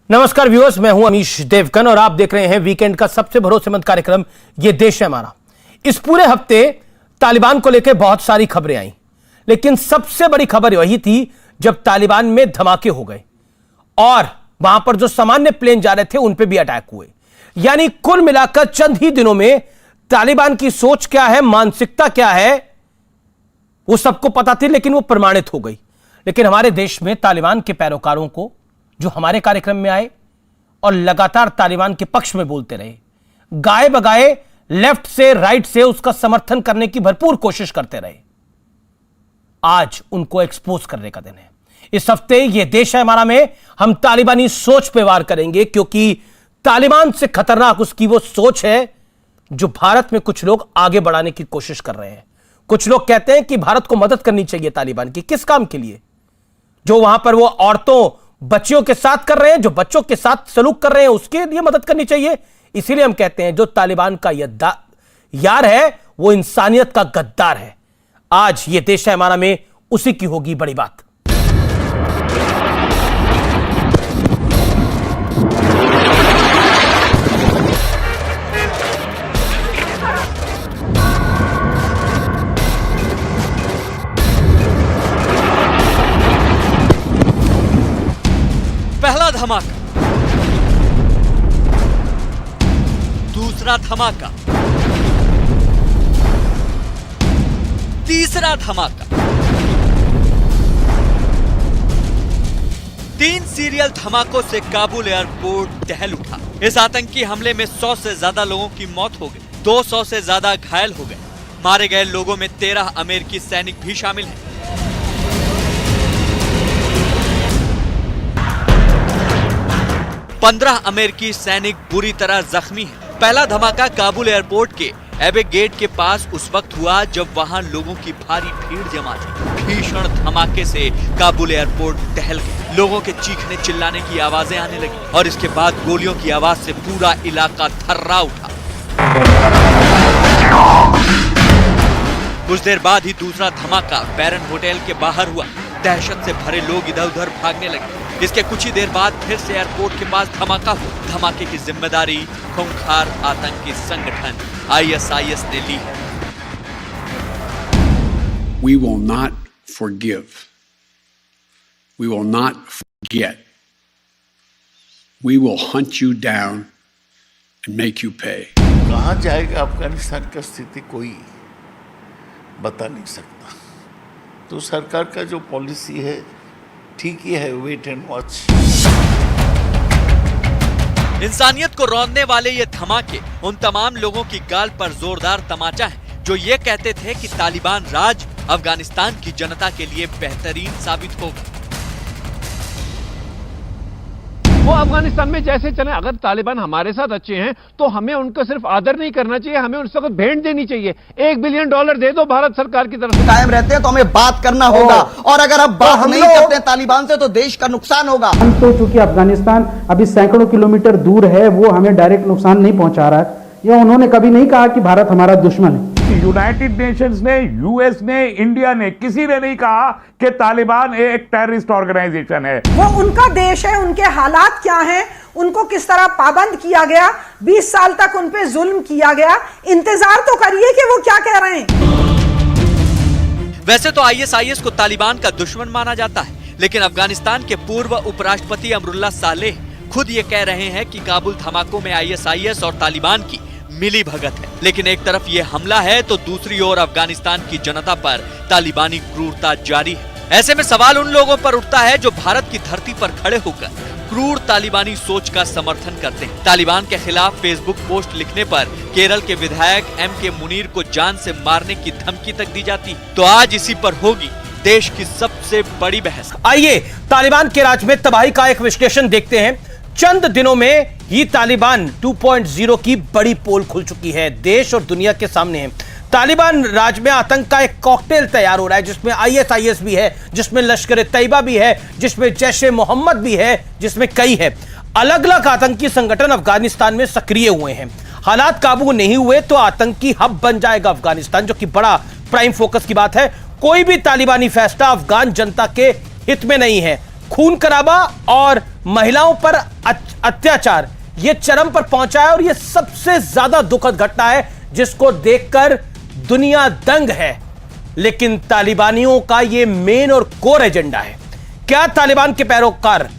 नमस्कार व्यूअर्स, मैं हूं अमीश देवगन और आप देख रहे हैं वीकेंड का सबसे भरोसेमंद कार्यक्रम ये देश है हमारा। इस पूरे हफ्ते तालिबान को लेकर बहुत सारी खबरें आई, लेकिन सबसे बड़ी खबर वही थी जब तालिबान में धमाके हो गए और वहां पर जो सामान्य प्लेन जा रहे थे उन पे भी अटैक हुए। यानी कुल मिलाकर चंद ही दिनों में तालिबान की सोच क्या है, मानसिकता क्या है, वो सबको पता थी, लेकिन वो प्रमाणित हो गई। लेकिन हमारे देश में तालिबान के पैरोकारों को जो हमारे कार्यक्रम में आए और लगातार तालिबान के पक्ष में बोलते रहे, गाए बगाए लेफ्ट से राइट से उसका समर्थन करने की भरपूर कोशिश करते रहे, आज उनको एक्सपोज करने का दिन है। इस हफ्ते ये देश है हमारा में हम तालिबानी सोच पे वार करेंगे, क्योंकि तालिबान से खतरनाक उसकी वो सोच है जो भारत में कुछ लोग आगे बढ़ाने की कोशिश कर रहे हैं। कुछ लोग कहते हैं कि भारत को मदद करनी चाहिए तालिबान की। किस काम के लिए? जो वहां पर वो औरतों बच्चियों के साथ कर रहे हैं, जो बच्चों के साथ सलूक कर रहे हैं, उसके लिए मदद करनी चाहिए। इसीलिए हम कहते हैं जो तालिबान का यार है वो इंसानियत का गद्दार है। आज ये देश है हमारा में उसी की होगी बड़ी बात। पहला धमाका, दूसरा धमाका, तीसरा धमाका, 3 सीरियल धमाकों से काबुल एयरपोर्ट दहल उठा। इस आतंकी हमले में 100 से ज्यादा लोगों की मौत हो गई, 200 से ज्यादा घायल हो गए। मारे गए लोगों में 13 अमेरिकी सैनिक भी शामिल हैं। 15 अमेरिकी सैनिक बुरी तरह जख्मी हैं। पहला धमाका काबुल एयरपोर्ट के एबेक गेट के पास उस वक्त हुआ जब वहां लोगों की भारी भीड़ जमा थी। भीषण धमाके से काबुल एयरपोर्ट दहल गया। लोगों के चीखने चिल्लाने की आवाजें आने लगी और इसके बाद गोलियों की आवाज से पूरा इलाका थर्रा उठा। कुछ देर बाद ही दूसरा धमाका बैरन होटल के बाहर हुआ। दहशत से भरे लोग इधर उधर भागने लगे। इसके कुछ ही देर बाद फिर से एयरपोर्ट के पास धमाका हुआ। धमाके की जिम्मेदारी खूंखार आतंकी संगठन ISIS ने ली है। We will not forgive. We will not forget. We will hunt you down and make you pay. कहाँ जाएगा अफगानिस्तान का स्थिति कोई बता नहीं सकता। तो सरकार का जो पॉलिसी है ठीक ही है, वेट एंड वॉच। इंसानियत को रौंदने वाले ये धमाके उन तमाम लोगों की गाल पर जोरदार तमाचा है जो ये कहते थे कि तालिबान राज अफगानिस्तान की जनता के लिए बेहतरीन साबित होगा। वो अफगानिस्तान में जैसे चले, अगर तालिबान हमारे साथ अच्छे हैं तो हमें उनको सिर्फ आदर नहीं करना चाहिए, हमें उनसे कुछ भेंट देनी चाहिए। $1 बिलियन दे दो भारत सरकार की तरफ से। कायम रहते हैं तो हमें बात करना होगा, और अगर अब बात नहीं करते तालिबान से तो देश का नुकसान होगा। हम तो चूंकि अफगानिस्तान अभी सैकड़ों किलोमीटर दूर है, वो हमें डायरेक्ट नुकसान नहीं पहुंचा रहा है। या उन्होंने कभी नहीं कहा कि भारत हमारा दुश्मन है। यूनाइटेड नेशंस ने, यूएस ने, इंडिया ने, किसी ने नहीं कहा कि तालिबान एक टेररिस्ट ऑर्गेनाइजेशन है। वो उनका देश है, उनके हालात क्या हैं, उनको किस तरह पाबंद किया गया, 20 साल तक उन पे जुल्म किया गया। इंतजार तो करिए कि वो क्या कह रहे हैं। वैसे तो ISIS को तालिबान का दुश्मन माना जाता है, लेकिन अफगानिस्तान के पूर्व उपराष्ट्रपति अमरुल्लाह सालेह खुद ये कह रहे हैं कि काबुल धमाकों में ISIS और तालिबान की मिली भगत है। लेकिन एक तरफ ये हमला है तो दूसरी ओर अफगानिस्तान की जनता पर तालिबानी क्रूरता जारी है। ऐसे में सवाल उन लोगों पर उठता है जो भारत की धरती पर खड़े होकर क्रूर तालिबानी सोच का समर्थन करते हैं। तालिबान के खिलाफ फेसबुक पोस्ट लिखने पर केरल के विधायक MK मुनीर को जान से मारने की धमकी तक दी जाती है। तो आज इसी पर होगी देश की सबसे बड़ी बहस। आइए तालिबान के राज में तबाही का एक विश्लेषण देखते हैं। चंद दिनों में ही तालिबान 2.0 की बड़ी पोल खुल चुकी है, देश और दुनिया के सामने है। तालिबान राज में आतंक का एक कॉकटेल तैयार हो रहा है, जिसमें ISIS भी है, जिसमें लश्कर तैयबा भी है, जिसमें जैश-ए मोहम्मद भी है, जिसमें कई है। अलग अलग आतंकी संगठन अफगानिस्तान में सक्रिय हुए हैं। हालात काबू नहीं हुए तो आतंकी हब बन जाएगा अफगानिस्तान, जो कि बड़ा प्राइम फोकस की बात है। कोई भी तालिबानी फैसला अफगान जनता के हित में नहीं है। खून खराबा और महिलाओं पर अत्याचार ये चरम पर पहुंचा है और ये सबसे ज्यादा दुखद घटना है जिसको देखकर दुनिया दंग है। लेकिन तालिबानियों का ये मेन और कोर एजेंडा है। क्या तालिबान के पैरोकार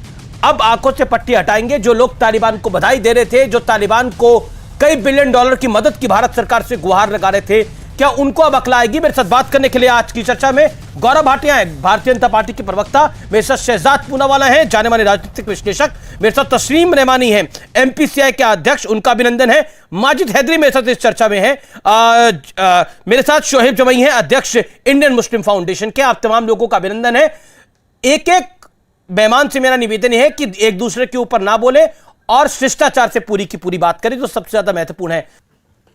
अब आंखों से पट्टी हटाएंगे? जो लोग तालिबान को बधाई दे रहे थे, जो तालिबान को कई बिलियन डॉलर की मदद की भारत सरकार से गुहार लगा रहे थे, क्या उनको अब अकल आएगी? मेरे साथ बात करने के लिए आज की चर्चा में गौरव भाटिया है, भारतीय जनता पार्टी के प्रवक्ता। मेरे साथ शहजाद पूनावाला हैं, जाने माने राजनीतिक विश्लेषक। मेरे साथ तस्लीम रहमानी हैं, एमपीसीआई के अध्यक्ष, उनका अभिनंदन है। माजिद हैदरी मेरे साथ इस चर्चा में है। मेरे साथ शोहेब जमई हैं, अध्यक्ष इंडियन मुस्लिम फाउंडेशन के। आप तमाम लोगों का अभिनंदन है। एक एक मेहमान से मेरा निवेदन है कि एक दूसरे के ऊपर ना बोले और शिष्टाचार से पूरी की पूरी बात करें, जो सबसे ज्यादा महत्वपूर्ण है।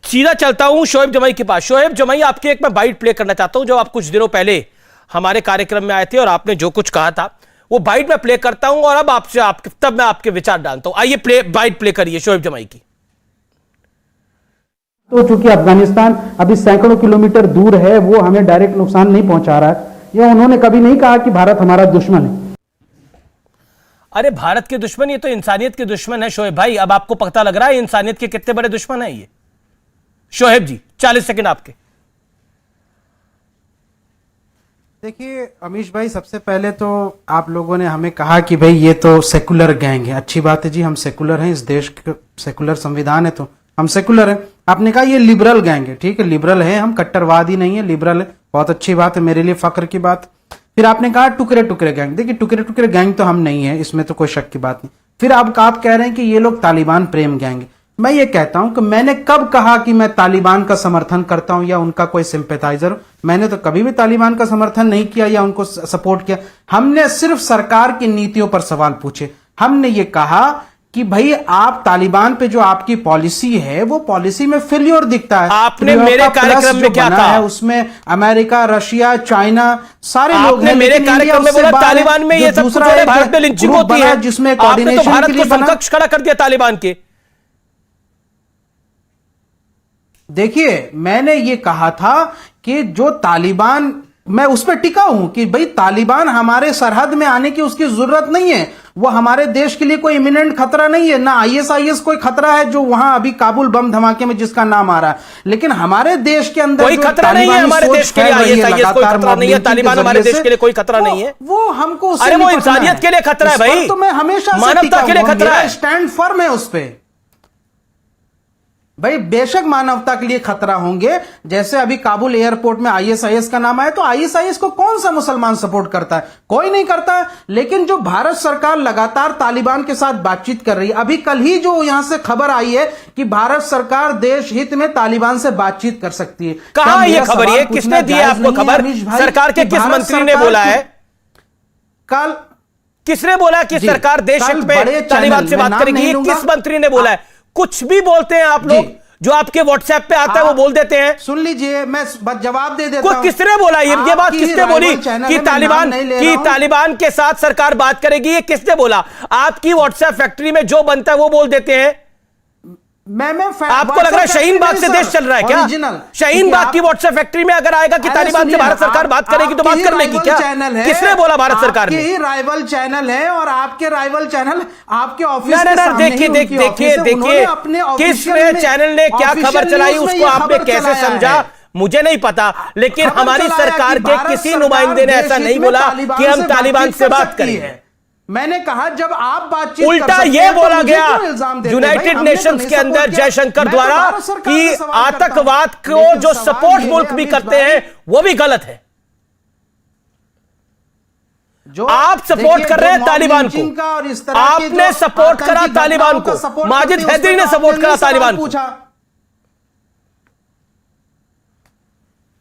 सीधा चलता हूं शोएब जमई के पास। शोएब जमई, आपके एक मैं बाइट प्ले करना चाहता हूं जो आप कुछ दिनों पहले हमारे कार्यक्रम में आए थे और आपने जो कुछ कहा था वो बाइट में प्ले करता हूं और अब आपसे तब मैं आपके विचार डालता हूं। आइए बाइट प्ले करिए शोएब जमई की। तो चूंकि अफगानिस्तान अभी सैकड़ों किलोमीटर दूर है, वो हमें डायरेक्ट नुकसान नहीं पहुंचा रहा है, या उन्होंने कभी नहीं कहा कि भारत हमारा दुश्मन है। अरे भारत के दुश्मन, ये तो इंसानियत के दुश्मन है शोएब भाई। अब आपको पता लग रहा है इंसानियत के कितने बड़े दुश्मन है ये। शोएब जी 40 सेकंड आपके। देखिए अमीश भाई, सबसे पहले तो आप लोगों ने हमें कहा कि भाई ये तो सेकुलर गैंग है। अच्छी बात है जी, हम सेकुलर हैं, इस देश का सेकुलर संविधान है तो हम सेकुलर हैं। आपने कहा ये लिबरल गैंग है, ठीक है, लिबरल है, हम कट्टरवादी नहीं है, लिबरल है, बहुत अच्छी बात है, मेरे लिए फख्र की बात। फिर आपने कहा टुकड़े टुकड़े गैंग। देखिए टुकड़े टुकड़े गैंग तो हम नहीं है, इसमें तो कोई शक की बात नहीं। फिर आप कह रहे हैं कि ये लोग तालिबान प्रेम गैंग है। मैं ये कहता हूं कि मैंने कब कहा कि मैं तालिबान का समर्थन करता हूं या उनका कोई सिंपैथाइजर? मैंने तो कभी भी तालिबान का समर्थन नहीं किया या उनको सपोर्ट किया। हमने सिर्फ सरकार की नीतियों पर सवाल पूछे। हमने ये कहा कि भाई आप तालिबान पे जो आपकी पॉलिसी है वो पॉलिसी में फेल्योर दिखता है। आपने मेरे कार्यक्रम में क्या कहा? उसमें अमेरिका, रशिया, चाइना सारे लोग हैं। मेरे कार्यक्रम में बोला तालिबान में ये सब कुछ है, भारत में लिंचिंग होती है, जिसमें आपने तो भारत को समकक्ष खड़ा कर दिया तालिबान के। देखिए मैंने ये कहा था कि जो तालिबान, मैं उस पर टिका हूं कि भाई तालिबान हमारे सरहद में आने की उसकी जरूरत नहीं है। वो हमारे देश के लिए कोई इमिनेंट खतरा नहीं है, ना आईएसआईएस कोई खतरा है जो वहां अभी काबुल बम धमाके में जिसका नाम आ रहा है। लेकिन हमारे देश के अंदर कोई खतरा नहीं है, हमारे देश के लिए आईएसआईएस कोई खतरा नहीं है, तालिबान हमारे देश के लिए कोई खतरा नहीं है। वो हमको, अरे वो इंसानियत के लिए खतरा है भाई, तो मैं हमेशा मानवता के लिए खतरा है, स्टैंड फर्म है उस पर। भाई बेशक मानवता के लिए खतरा होंगे। जैसे अभी काबुल एयरपोर्ट में आईएसआईएस का नाम आया, तो आईएसआईएस को कौन सा मुसलमान सपोर्ट करता है? कोई नहीं करता है। लेकिन जो भारत सरकार लगातार तालिबान के साथ बातचीत कर रही है, अभी कल ही जो यहां से खबर आई है कि भारत सरकार देश हित में तालिबान से बातचीत कर सकती है। कहां ये खबर? ये किसने दी आपको खबर? सरकार के किस मंत्री ने बोला है? कल किसने बोला कि सरकार देश हित में तालिबान से बात करेगी? किस मंत्री ने बोला है? कुछ भी बोलते हैं आप लोग, जो आपके व्हाट्सएप पे आता है वो बोल देते हैं। सुन लीजिए, मैं जवाब दे देता हूं। किसने बोला ये बात? किसने बोली कि तालिबान के साथ सरकार बात करेगी? ये किसने बोला? आपकी व्हाट्सएप फैक्ट्री में जो बनता है वो बोल देते हैं। आपको लग रहा है शाहीन बाग से देश चल रहा है क्या? शाहीन बाग की व्हाट्सएप फैक्ट्री में अगर आएगा कि तालिबान से भारत सरकार बात करेगी तो बात कर लेगी क्या? किसने बोला भारत सरकार ने? आपके राइवल चैनल है और आपके राइवल चैनल आपके ऑफिस के सामने। देखिए किसने चैनल ने क्या खबर चलाई उसको आपने कैसे समझा मुझे नहीं पता, लेकिन हमारी सरकार के किसी नुमाइंदे ने ऐसा नहीं बोला कि हम तालिबान से बात करें। मैंने कहा जब आप बातचीत उल्टा ये बोला गया यूनाइटेड नेशंस के अंदर जयशंकर द्वारा कि आतंकवाद को जो सपोर्ट मुल्क भी करते हैं वो भी गलत है। आप सपोर्ट कर रहे हैं तालिबान को, आपने सपोर्ट करा तालिबान को, माजिद हैदरी ने सपोर्ट करा तालिबान को।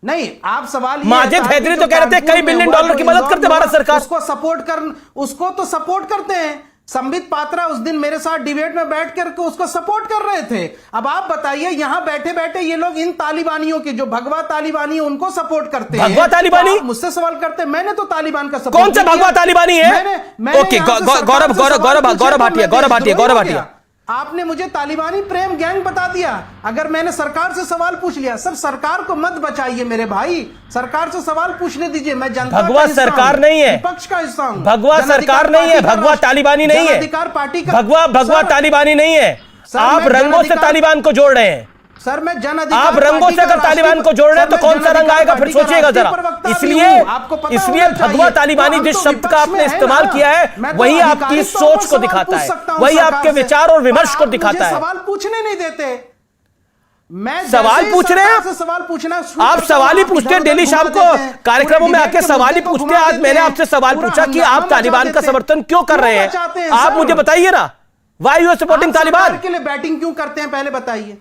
नहीं, आप सवाल माजिद हैदरी तो कह रहे थे कई बिलियन डॉलर की मदद करते भारत सरकार, उसको तो सपोर्ट करते हैं। संबित पात्रा उस दिन मेरे साथ डिबेट में बैठ कर उसको सपोर्ट कर रहे थे। अब आप बताइए यहां बैठे बैठे ये लोग इन तालिबानियों की जो भगवा तालिबानी है उनको सपोर्ट करते हैं। भगवा तालिबानी? तो मुझसे सवाल करते हैं, मैंने तो तालिबान का सपोर्ट। कौन सा भगवा तालिबानी है? ओके, गौरव भाटिया आपने मुझे तालिबानी प्रेम गैंग बता दिया। अगर मैंने सरकार से सवाल पूछ लिया, सर सरकार को मत बचाइए मेरे भाई, सरकार से सवाल पूछने दीजिए। मैं जनता भगवा सरकार नहीं है, विपक्ष का हिस्सा हूं। भगवा सरकार नहीं है, भगवा तालिबानी नहीं है, अधिकार पार्टी का भगवा तालिबानी नहीं है। आप रंगों से तालिबान को जोड़ रहे हैं सर। मैं जन अधिकार आप रंगों से अगर तालिबान को जोड़ रहे हैं तो कौन सा रंग आएगा, फिर सोचिएगा जरा। इसलिए भगवा तालिबानी जिस शब्द का आपने इस्तेमाल किया है वही आपकी सोच को दिखाता है, वही आपके विचार और विमर्श को दिखाता है। सवाल पूछने नहीं देते। मैं सवाल पूछ रहे हैं, सवाल पूछना आप सवाल ही पूछते हैं डेली शाम को कार्यक्रमों में आके, सवाल ही पूछते हैं। आज मैंने आपसे सवाल पूछा कि आप तालिबान का समर्थन क्यों कर रहे हैं, आप मुझे बताइए ना, why you are supporting Taliban. के लिए बैटिंग क्यों करते हैं पहले बताइए।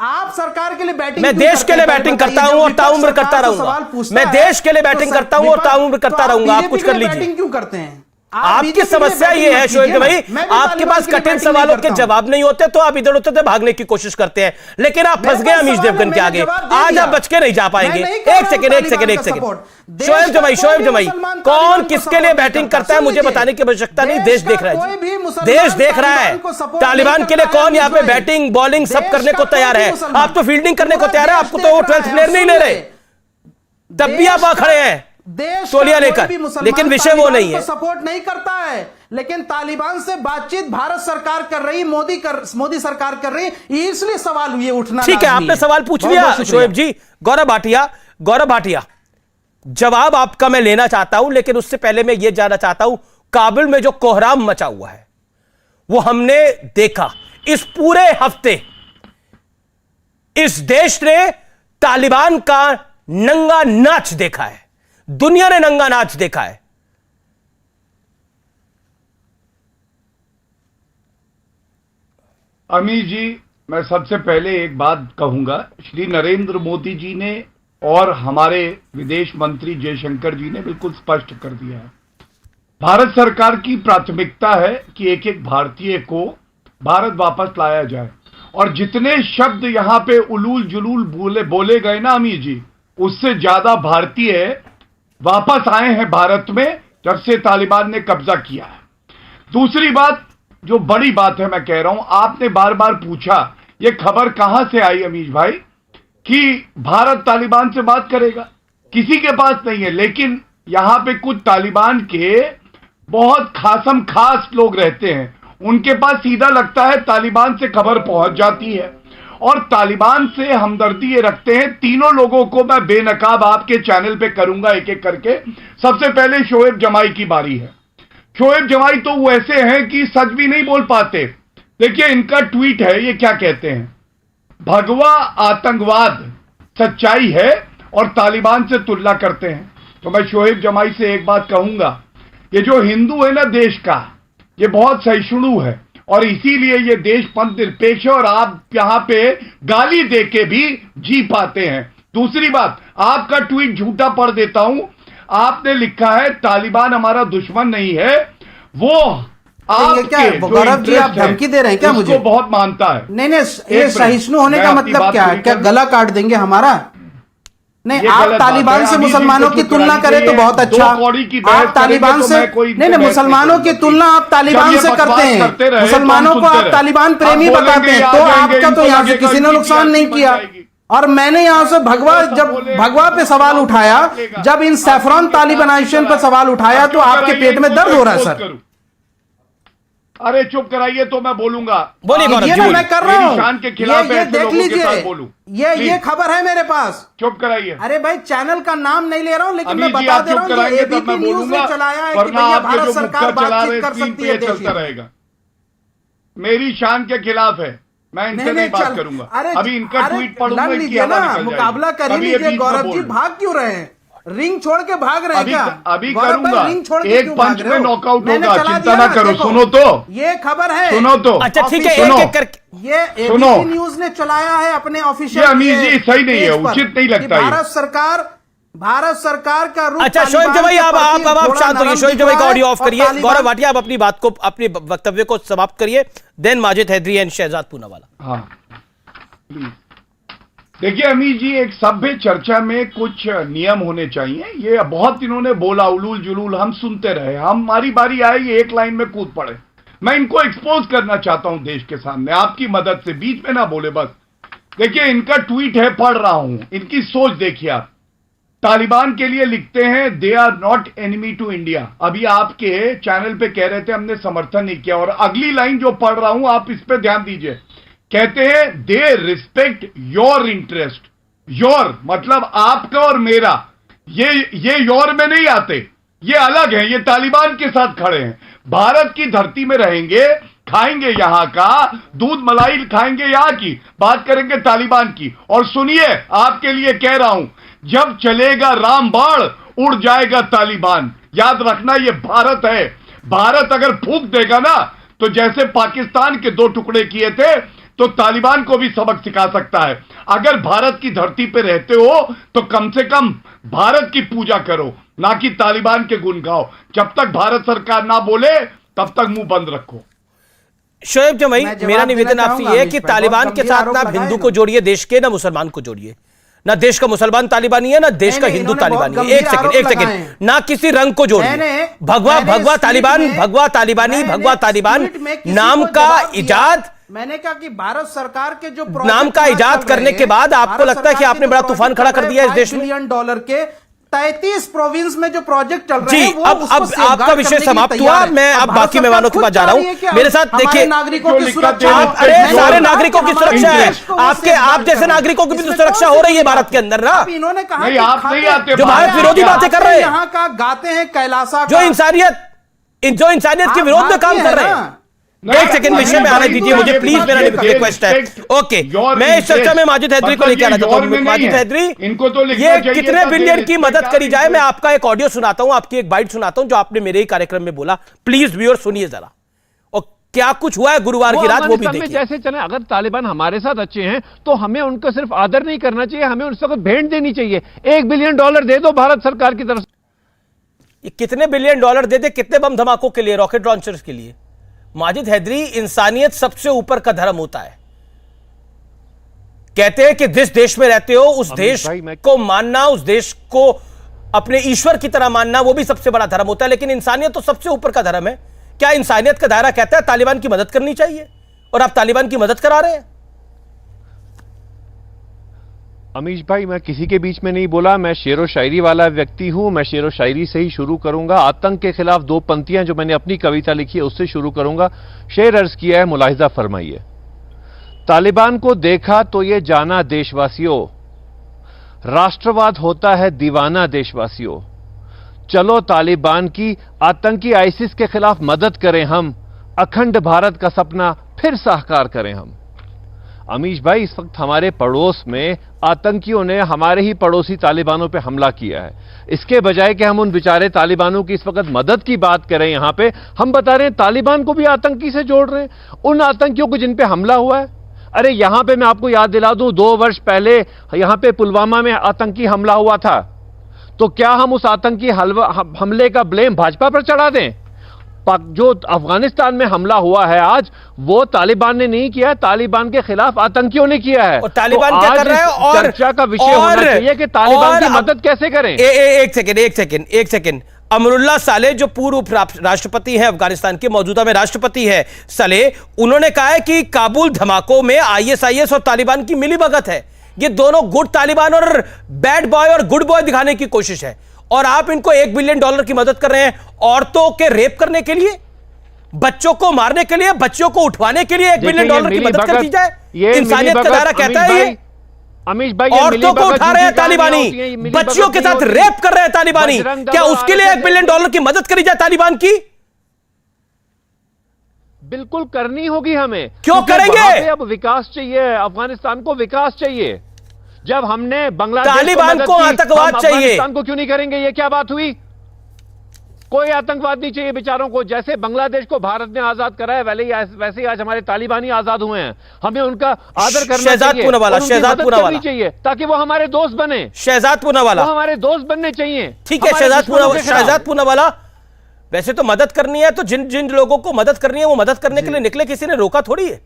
आप सरकार के लिए बैटिंग, मैं देश के लिए बैटिंग करता हूं और ताउम्र करता रहूंगा। मैं देश के लिए बैटिंग करता हूं और ताउम्र करता रहूंगा। आप कुछ कर लीजिए। बैटिंग क्यों करते हैं? आपकी समस्या ये है शोएब भाई, आपके पास कठिन सवालों के जवाब नहीं होते तो आप इधर उधर भागने की कोशिश करते हैं, लेकिन आप फंस गए अमीश देवगन के आगे। आज आप बच के नहीं जा पाएंगे। एक सेकंड शोएब जमाई, कौन किसके लिए बैटिंग करता है मुझे बताने की आवश्यकता नहीं, देश देख रहा है, देश देख रहा है। तालिबान के लिए कौन यहाँ पे बैटिंग बॉलिंग सब करने को तैयार है। आप तो फील्डिंग करने को तैयार है, आपको तो वो 12th प्लेयर नहीं ले रहे, तब भी आप वहां खड़े हैं तोलिया लेकर, लेकिन विषय वो नहीं है। सपोर्ट नहीं करता है, लेकिन तालिबान से बातचीत भारत सरकार कर रही, मोदी सरकार कर रही, इसलिए सवाल ये उठना। ठीक है, आपने सवाल पूछ लिया शोएब जी। गौरव भाटिया, जवाब आपका मैं लेना चाहता हूं, लेकिन उससे पहले मैं ये जानना चाहता हूं, काबुल में जो कोहराम मचा हुआ है वो हमने देखा। इस पूरे हफ्ते इस देश ने तालिबान का नंगा नाच देखा है, दुनिया ने नंगा नाच देखा है। अमीर जी, मैं सबसे पहले एक बात कहूंगा, श्री नरेंद्र मोदी जी ने और हमारे विदेश मंत्री जयशंकर जी ने बिल्कुल स्पष्ट कर दिया है, भारत सरकार की प्राथमिकता है कि एक एक भारतीय को भारत वापस लाया जाए। और जितने शब्द यहां पे उलूल जुलूल बोले गए ना अमीर जी, उससे ज्यादा भारतीय वापस आए हैं भारत में जब से तालिबान ने कब्जा किया है। दूसरी बात, जो बड़ी बात है, मैं कह रहा हूं, आपने बार बार पूछा ये खबर कहां से आई अमीश भाई कि भारत तालिबान से बात करेगा, किसी के पास नहीं है। लेकिन यहां पे कुछ तालिबान के बहुत खास लोग रहते हैं, उनके पास सीधा लगता है तालिबान से खबर पहुंच जाती है और तालिबान से हमदर्दी ये रखते हैं। तीनों लोगों को मैं बेनकाब आपके चैनल पे करूंगा एक एक करके। सबसे पहले शोएब जमाई की बारी है। शोएब जमाई तो वैसे हैं कि सच भी नहीं बोल पाते। देखिए इनका ट्वीट है, ये क्या कहते हैं, भगवा आतंकवाद सच्चाई है और तालिबान से तुलना करते हैं। तो मैं शोएब जमाई से एक बात कहूंगा, ये जो हिंदू है ना देश का, ये बहुत सहिष्णु है और इसीलिए ये देश पंथ निरपेक्ष है और आप यहां पे गाली दे के भी जी पाते हैं। दूसरी बात, आपका ट्वीट झूठा पढ़ देता हूं। आपने लिखा है तालिबान हमारा दुश्मन नहीं है, वो आपके गौरव जी आप धमकी दे रहे हैं क्या मुझे? बहुत मानता है। नहीं, ये सहिष्णु होने का मतलब क्या है? क्या गला काट देंगे हमारा? नहीं, आप तालिबान से मुसलमानों की तुलना करें तो बहुत अच्छा। आप तालिबान से नहीं, मुसलमानों की तुलना आप तालिबान से करते हैं, मुसलमानों को आप तालिबान प्रेमी बताते हैं, तो आपका तो यहाँ से किसी ने नुकसान नहीं किया। और मैंने यहां से भगवा पे सवाल उठाया, जब इन सैफरॉन तालिबानाइजेशन पर सवाल उठाया तो आपके पेट में दर्द हो रहा है सर। अरे चुप कराइए तो मैं बोलूंगा। बोलिए मैं कर रहा हूं, शान के खिलाफ ये देख लीजिए, ये खबर है मेरे पास। चुप कराइए। अरे भाई चैनल का नाम नहीं ले रहा हूं, लेकिन मैं बता दे रहा हूं, जो एबीपी न्यूज ने चलाया है कि भैया भारत सरकार बातचीत कर सकती है, चलता रहेगा। मेरी शान के खिलाफ है, मैं इनसे नहीं बात करूंगा। अभी इनका ट्वीट पढ़ूंगा, मुकाबला कर लीजिए। गौरव जी भाग क्यों रहे हैं? रिंग छोड़ के भाग रहे हैं क्या? अभी करूंगा, रिंग छोड़ के एक पंच में नॉकआउट होगा, चिंता ना करो। सुनो तो, ये खबर है, सुनो तो। अच्छा ठीक है, एक एक करके ये एबीपी न्यूज ने चलाया है अपने ऑफिशियल। अमीर जी सही नहीं है, उचित नहीं लगता है। भारत सरकार का रुख। अच्छा शोएब जमाई, आप शांत होइए। शोएब जमाई का ऑडियो ऑफ करिए। गौरव भाटिया आप अपनी बात को, अपने वक्तव्य को समाप्त करिए। Then Majid Haidari and Shahzad Poonawalla. हाँ देखिए अमीर जी, एक सभ्य चर्चा में कुछ नियम होने चाहिए। ये बहुत इन्होंने बोला उलूल जुलूल, हम सुनते रहे, हमारी बारी आई, एक लाइन में कूद पड़े। मैं इनको एक्सपोज करना चाहता हूं देश के सामने आपकी मदद से, बीच में ना बोले बस। देखिए इनका ट्वीट है, पढ़ रहा हूं, इनकी सोच देखिए आप। तालिबान के लिए लिखते हैं they are not enemy to India. अभी आपके चैनल पे कह रहे थे हमने समर्थन नहीं किया, और अगली लाइन जो पढ़ रहा हूं आप इस पे ध्यान दीजिए। कहते हैं they respect your interest. Your मतलब आपका और मेरा, ये योर में नहीं आते, ये अलग है, ये तालिबान के साथ खड़े हैं। भारत की धरती में रहेंगे, खाएंगे यहां का दूध मलाई, खाएंगे यहां की, बात करेंगे तालिबान की। और सुनिए आपके लिए कह रहा हूं, जब चलेगा रामबाण उड़ जाएगा तालिबान। याद रखना ये भारत है। भारत अगर फूंक देगा ना तो जैसे पाकिस्तान के 2 टुकड़े किए थे तो तालिबान को भी सबक सिखा सकता है। अगर भारत की धरती पे रहते हो तो कम से कम भारत की पूजा करो, ना कि तालिबान के गुण गाओ। जब तक भारत सरकार ना बोले तब तक मुंह बंद रखो। शोएब जमई, मेरा निवेदन आपसे यह है कि तालिबान के साथ ना हिंदू को जोड़िए देश के, ना मुसलमान को जोड़िए। ना देश का मुसलमान तालिबानी है, ना देश का हिंदू तालिबानी है। एक सेकंड, ना किसी रंग को जोड़िए। भगवा तालिबान, भगवा तालिबानी, भगवा तालिबान नाम का इजाद, मैंने कहा कि भारत सरकार के जो नाम का इजाद करने के बाद आपको लगता है कि आपने बड़ा तूफान खड़ा कर दिया इस देश में। $5 बिलियन के 33 प्रोविंस में जो प्रोजेक्ट चल रहे जी, हैं, वो अब आपका विषय समाप्त हुआ। मैं अब बाकी मेहमानों के पास जा रहा हूं। मेरे साथ देखिए, नागरिकों की सुरक्षा, अरे सारे नागरिकों की सुरक्षा है, आप जैसे नागरिकों की भी तो सुरक्षा हो रही है भारत के अंदर ना। इन्होंने कहा नहीं, आप नहीं आते, जो भारत विरोधी बातें कर रहे हैं, यहाँ का गाते हैं कैलासा, जो इंसानियत के विरोध में काम कर रहे हैं। एक सेकंड, विषय में आने दीजिए मुझे प्लीज, मेरा रिक्वेस्ट है। ओके, मैं इस चर्चा में माजिद हैदरी को लेकर आना चाहता हूं। माजिद हैदरी, इनको तो ये कितने बिलियन की मदद करी जाए, मैं आपका एक ऑडियो सुनाता हूं, आपकी एक बाइट सुनाता हूं जो आपने मेरे ही कार्यक्रम में बोला। प्लीज व्यूअर सुनिए जरा, और क्या कुछ हुआ है गुरुवार की रात वो भी देखिए। जैसे चले, अगर तालिबान हमारे साथ अच्छे हैं तो हमें उनका सिर्फ आदर नहीं करना चाहिए, हमें उनसे भेंट देनी चाहिए। $1 बिलियन दे दो भारत सरकार की तरफ से। ये कितने $1 बिलियन दे दे, कितने बम धमाकों के लिए, रॉकेट लॉन्चर्स के लिए? माजिद हैदरी, इंसानियत सबसे ऊपर का धर्म होता है। कहते हैं कि जिस देश में रहते हो उस देश को मानना, उस देश को अपने ईश्वर की तरह मानना, वो भी सबसे बड़ा धर्म होता है। लेकिन इंसानियत तो सबसे ऊपर का धर्म है। क्या इंसानियत का दायरा कहता है तालिबान की मदद करनी चाहिए, और आप तालिबान की मदद करा रहे हैं? अमीश भाई, मैं किसी के बीच में नहीं बोला, मैं शेरो शायरी वाला व्यक्ति हूं। मैं शेरो शायरी से ही शुरू करूंगा। आतंक के खिलाफ 2 पंक्तियां जो मैंने अपनी कविता लिखी है उससे शुरू करूंगा। शेर अर्ज किया है, मुलाहिजा फरमाइए। तालिबान को देखा तो ये जाना देशवासियों, राष्ट्रवाद होता है दीवाना देशवासियों। चलो तालिबान की आतंकी आईसिस के खिलाफ मदद करें हम, अखंड भारत का सपना फिर साकार करें हम। अमीश भाई, इस वक्त हमारे पड़ोस में आतंकियों ने हमारे ही पड़ोसी तालिबानों पे हमला किया है। इसके बजाय कि हम उन बेचारे तालिबानों की इस वक्त मदद की बात करें, यहां पे हम बता रहे हैं तालिबान को भी आतंकी से जोड़ रहे हैं, उन आतंकियों को जिन पे हमला हुआ है। अरे यहां पे मैं आपको याद दिला दूं, 2 वर्ष पहले यहां पे पुलवामा में आतंकी हमला हुआ था, तो क्या हम उस आतंकी हमले का ब्लेम भाजपा पर चढ़ा दें? जो अफगानिस्तान में हमला हुआ है आज, वो तालिबान ने नहीं किया है, तालिबान के खिलाफ आतंकियों ने किया है। और तालिबान क्या कर रहा है? और चर्चा का विषय होना चाहिए कि तालिबान की मदद कैसे करें। एक सेकंड, अमरुल्लाह सालेह जो पूर्व उप राष्ट्रपति हैं अफगानिस्तान के, मौजूदा में राष्ट्रपति है सालेह, उन्होंने कहा है कि काबुल धमाकों में ISIS और तालिबान की मिलीभगत है। ये दोनों गुड तालिबान और बैड बॉय और गुड बॉय दिखाने की कोशिश है। और आप इनको $1 बिलियन की मदद कर रहे हैं औरतों के रेप करने के लिए, बच्चों को मारने के लिए, बच्चों को उठवाने के लिए $1 बिलियन की मदद कर दी जाए। इंसानियत का दायरा कहता है ये। अमीश भाई, औरतों को उठा रहे हैं तालिबानी, बच्चियों के साथ रेप कर रहे हैं तालिबानी, क्या उसके लिए $1 बिलियन की मदद करी जाए तालिबान की? बिल्कुल करनी होगी हमें। क्यों करेंगे? अब विकास चाहिए, अफगानिस्तान को विकास चाहिए। जब हमने बांग्लादेश तालिबान को आतंकवाद चाहिए, अफगानिस्तान को क्यों नहीं करेंगे? ये क्या बात हुई? कोई आतंकवाद नहीं चाहिए बेचारों को। जैसे बांग्लादेश को भारत ने आजाद करा है, वैसे ही आज हमारे तालिबानी आजाद हुए हैं। हमें उनका आदर करना चाहिए ताकि वो हमारे दोस्त बने। शहजाद पूनावाला, वो हमारे दोस्त बनने चाहिए। ठीक है, शहजाद पूनावाला, वैसे तो मदद करनी है तो जिन जिन लोगों को मदद करनी है वो मदद करने के लिए निकले, किसी ने रोका थोड़ी है।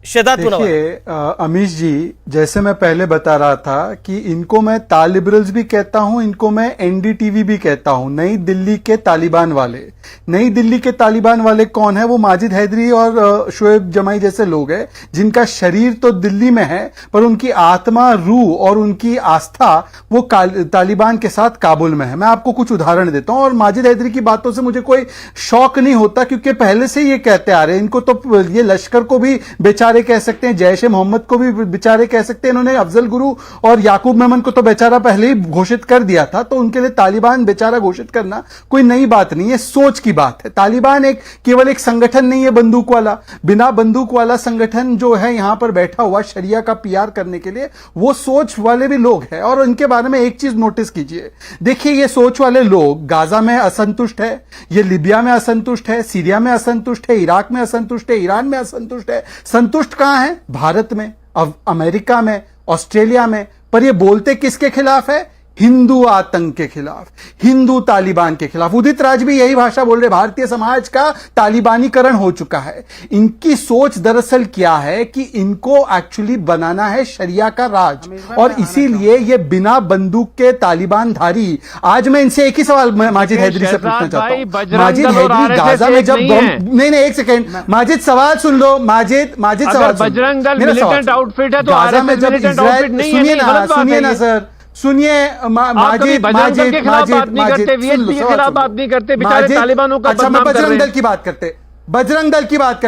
शहजाद मुनव्वर। देखिए अमीश जी, जैसे मैं पहले बता रहा था कि इनको मैं तालिबरल्स भी कहता हूं, इनको मैं एनडीटीवी भी कहता हूं, नई दिल्ली के तालिबान वाले। नई दिल्ली के तालिबान वाले कौन है? वो माजिद हैदरी और शोएब जमाई जैसे लोग हैं, जिनका शरीर तो दिल्ली में है पर उनकी आत्मा, रूह और उनकी आस्था वो तालिबान के साथ काबुल में है। मैं आपको कुछ उदाहरण देता हूं। और माजिद हैदरी की बातों से मुझे कोई शौक नहीं होता, क्योंकि पहले से ये कहते आ रहे हैं। इनको तो ये लश्कर को भी बेचारे कह सकते हैं, जैश ए मोहम्मद को भी बेचारे कह सकते हैं। इन्होंने अफजल गुरु और याकूब मेमन को तो बेचारा पहले ही घोषित कर दिया था, तो उनके लिए तालिबान बेचारा घोषित करना कोई नई बात नहीं है, सोच की बात है। तालिबान केवल एक संगठन नहीं है बंदूक वाला, बिना बंदूक वाला संगठन जो है यहां पर बैठा हुआ शरिया का पीआर करने के लिए, वो सोच वाले भी लोग हैं। और उनके बारे में एक चीज नोटिस कीजिए, देखिए ये सोच वाले लोग गाजा में असंतुष्ट है, ये लिबिया में असंतुष्ट है, सीरिया में असंतुष्ट है, इराक में असंतुष्ट है, ईरान में असंतुष्ट है। संतुष्ट कहां है? भारत में, अमेरिका में, ऑस्ट्रेलिया में। पर ये बोलते किसके खिलाफ है? हिंदू आतंक के खिलाफ, हिंदू तालिबान के खिलाफ। उदित राज भी यही भाषा बोल रहे, भारतीय समाज का तालिबानीकरण हो चुका है। इनकी सोच दरअसल क्या है कि इनको एक्चुअली बनाना है शरिया का राज, और इसीलिए ये बिना बंदूक के तालिबान धारी। आज मैं इनसे एक ही सवाल माजिद हैदरी से पूछना चाहता हूं। माजिद हैदरी गाजा में जब नहीं, एक सेकेंड माजिद, सवाल सुन लो। माजिद सवाल, बजरंग दल मिलिटेंट आउटफिट है तो गाजा में जब इजराइल, सुनिए ना सर, सुनिए माजिद, अच्छा मैं बजरंग दल की बात करते, बजरंग दल की बात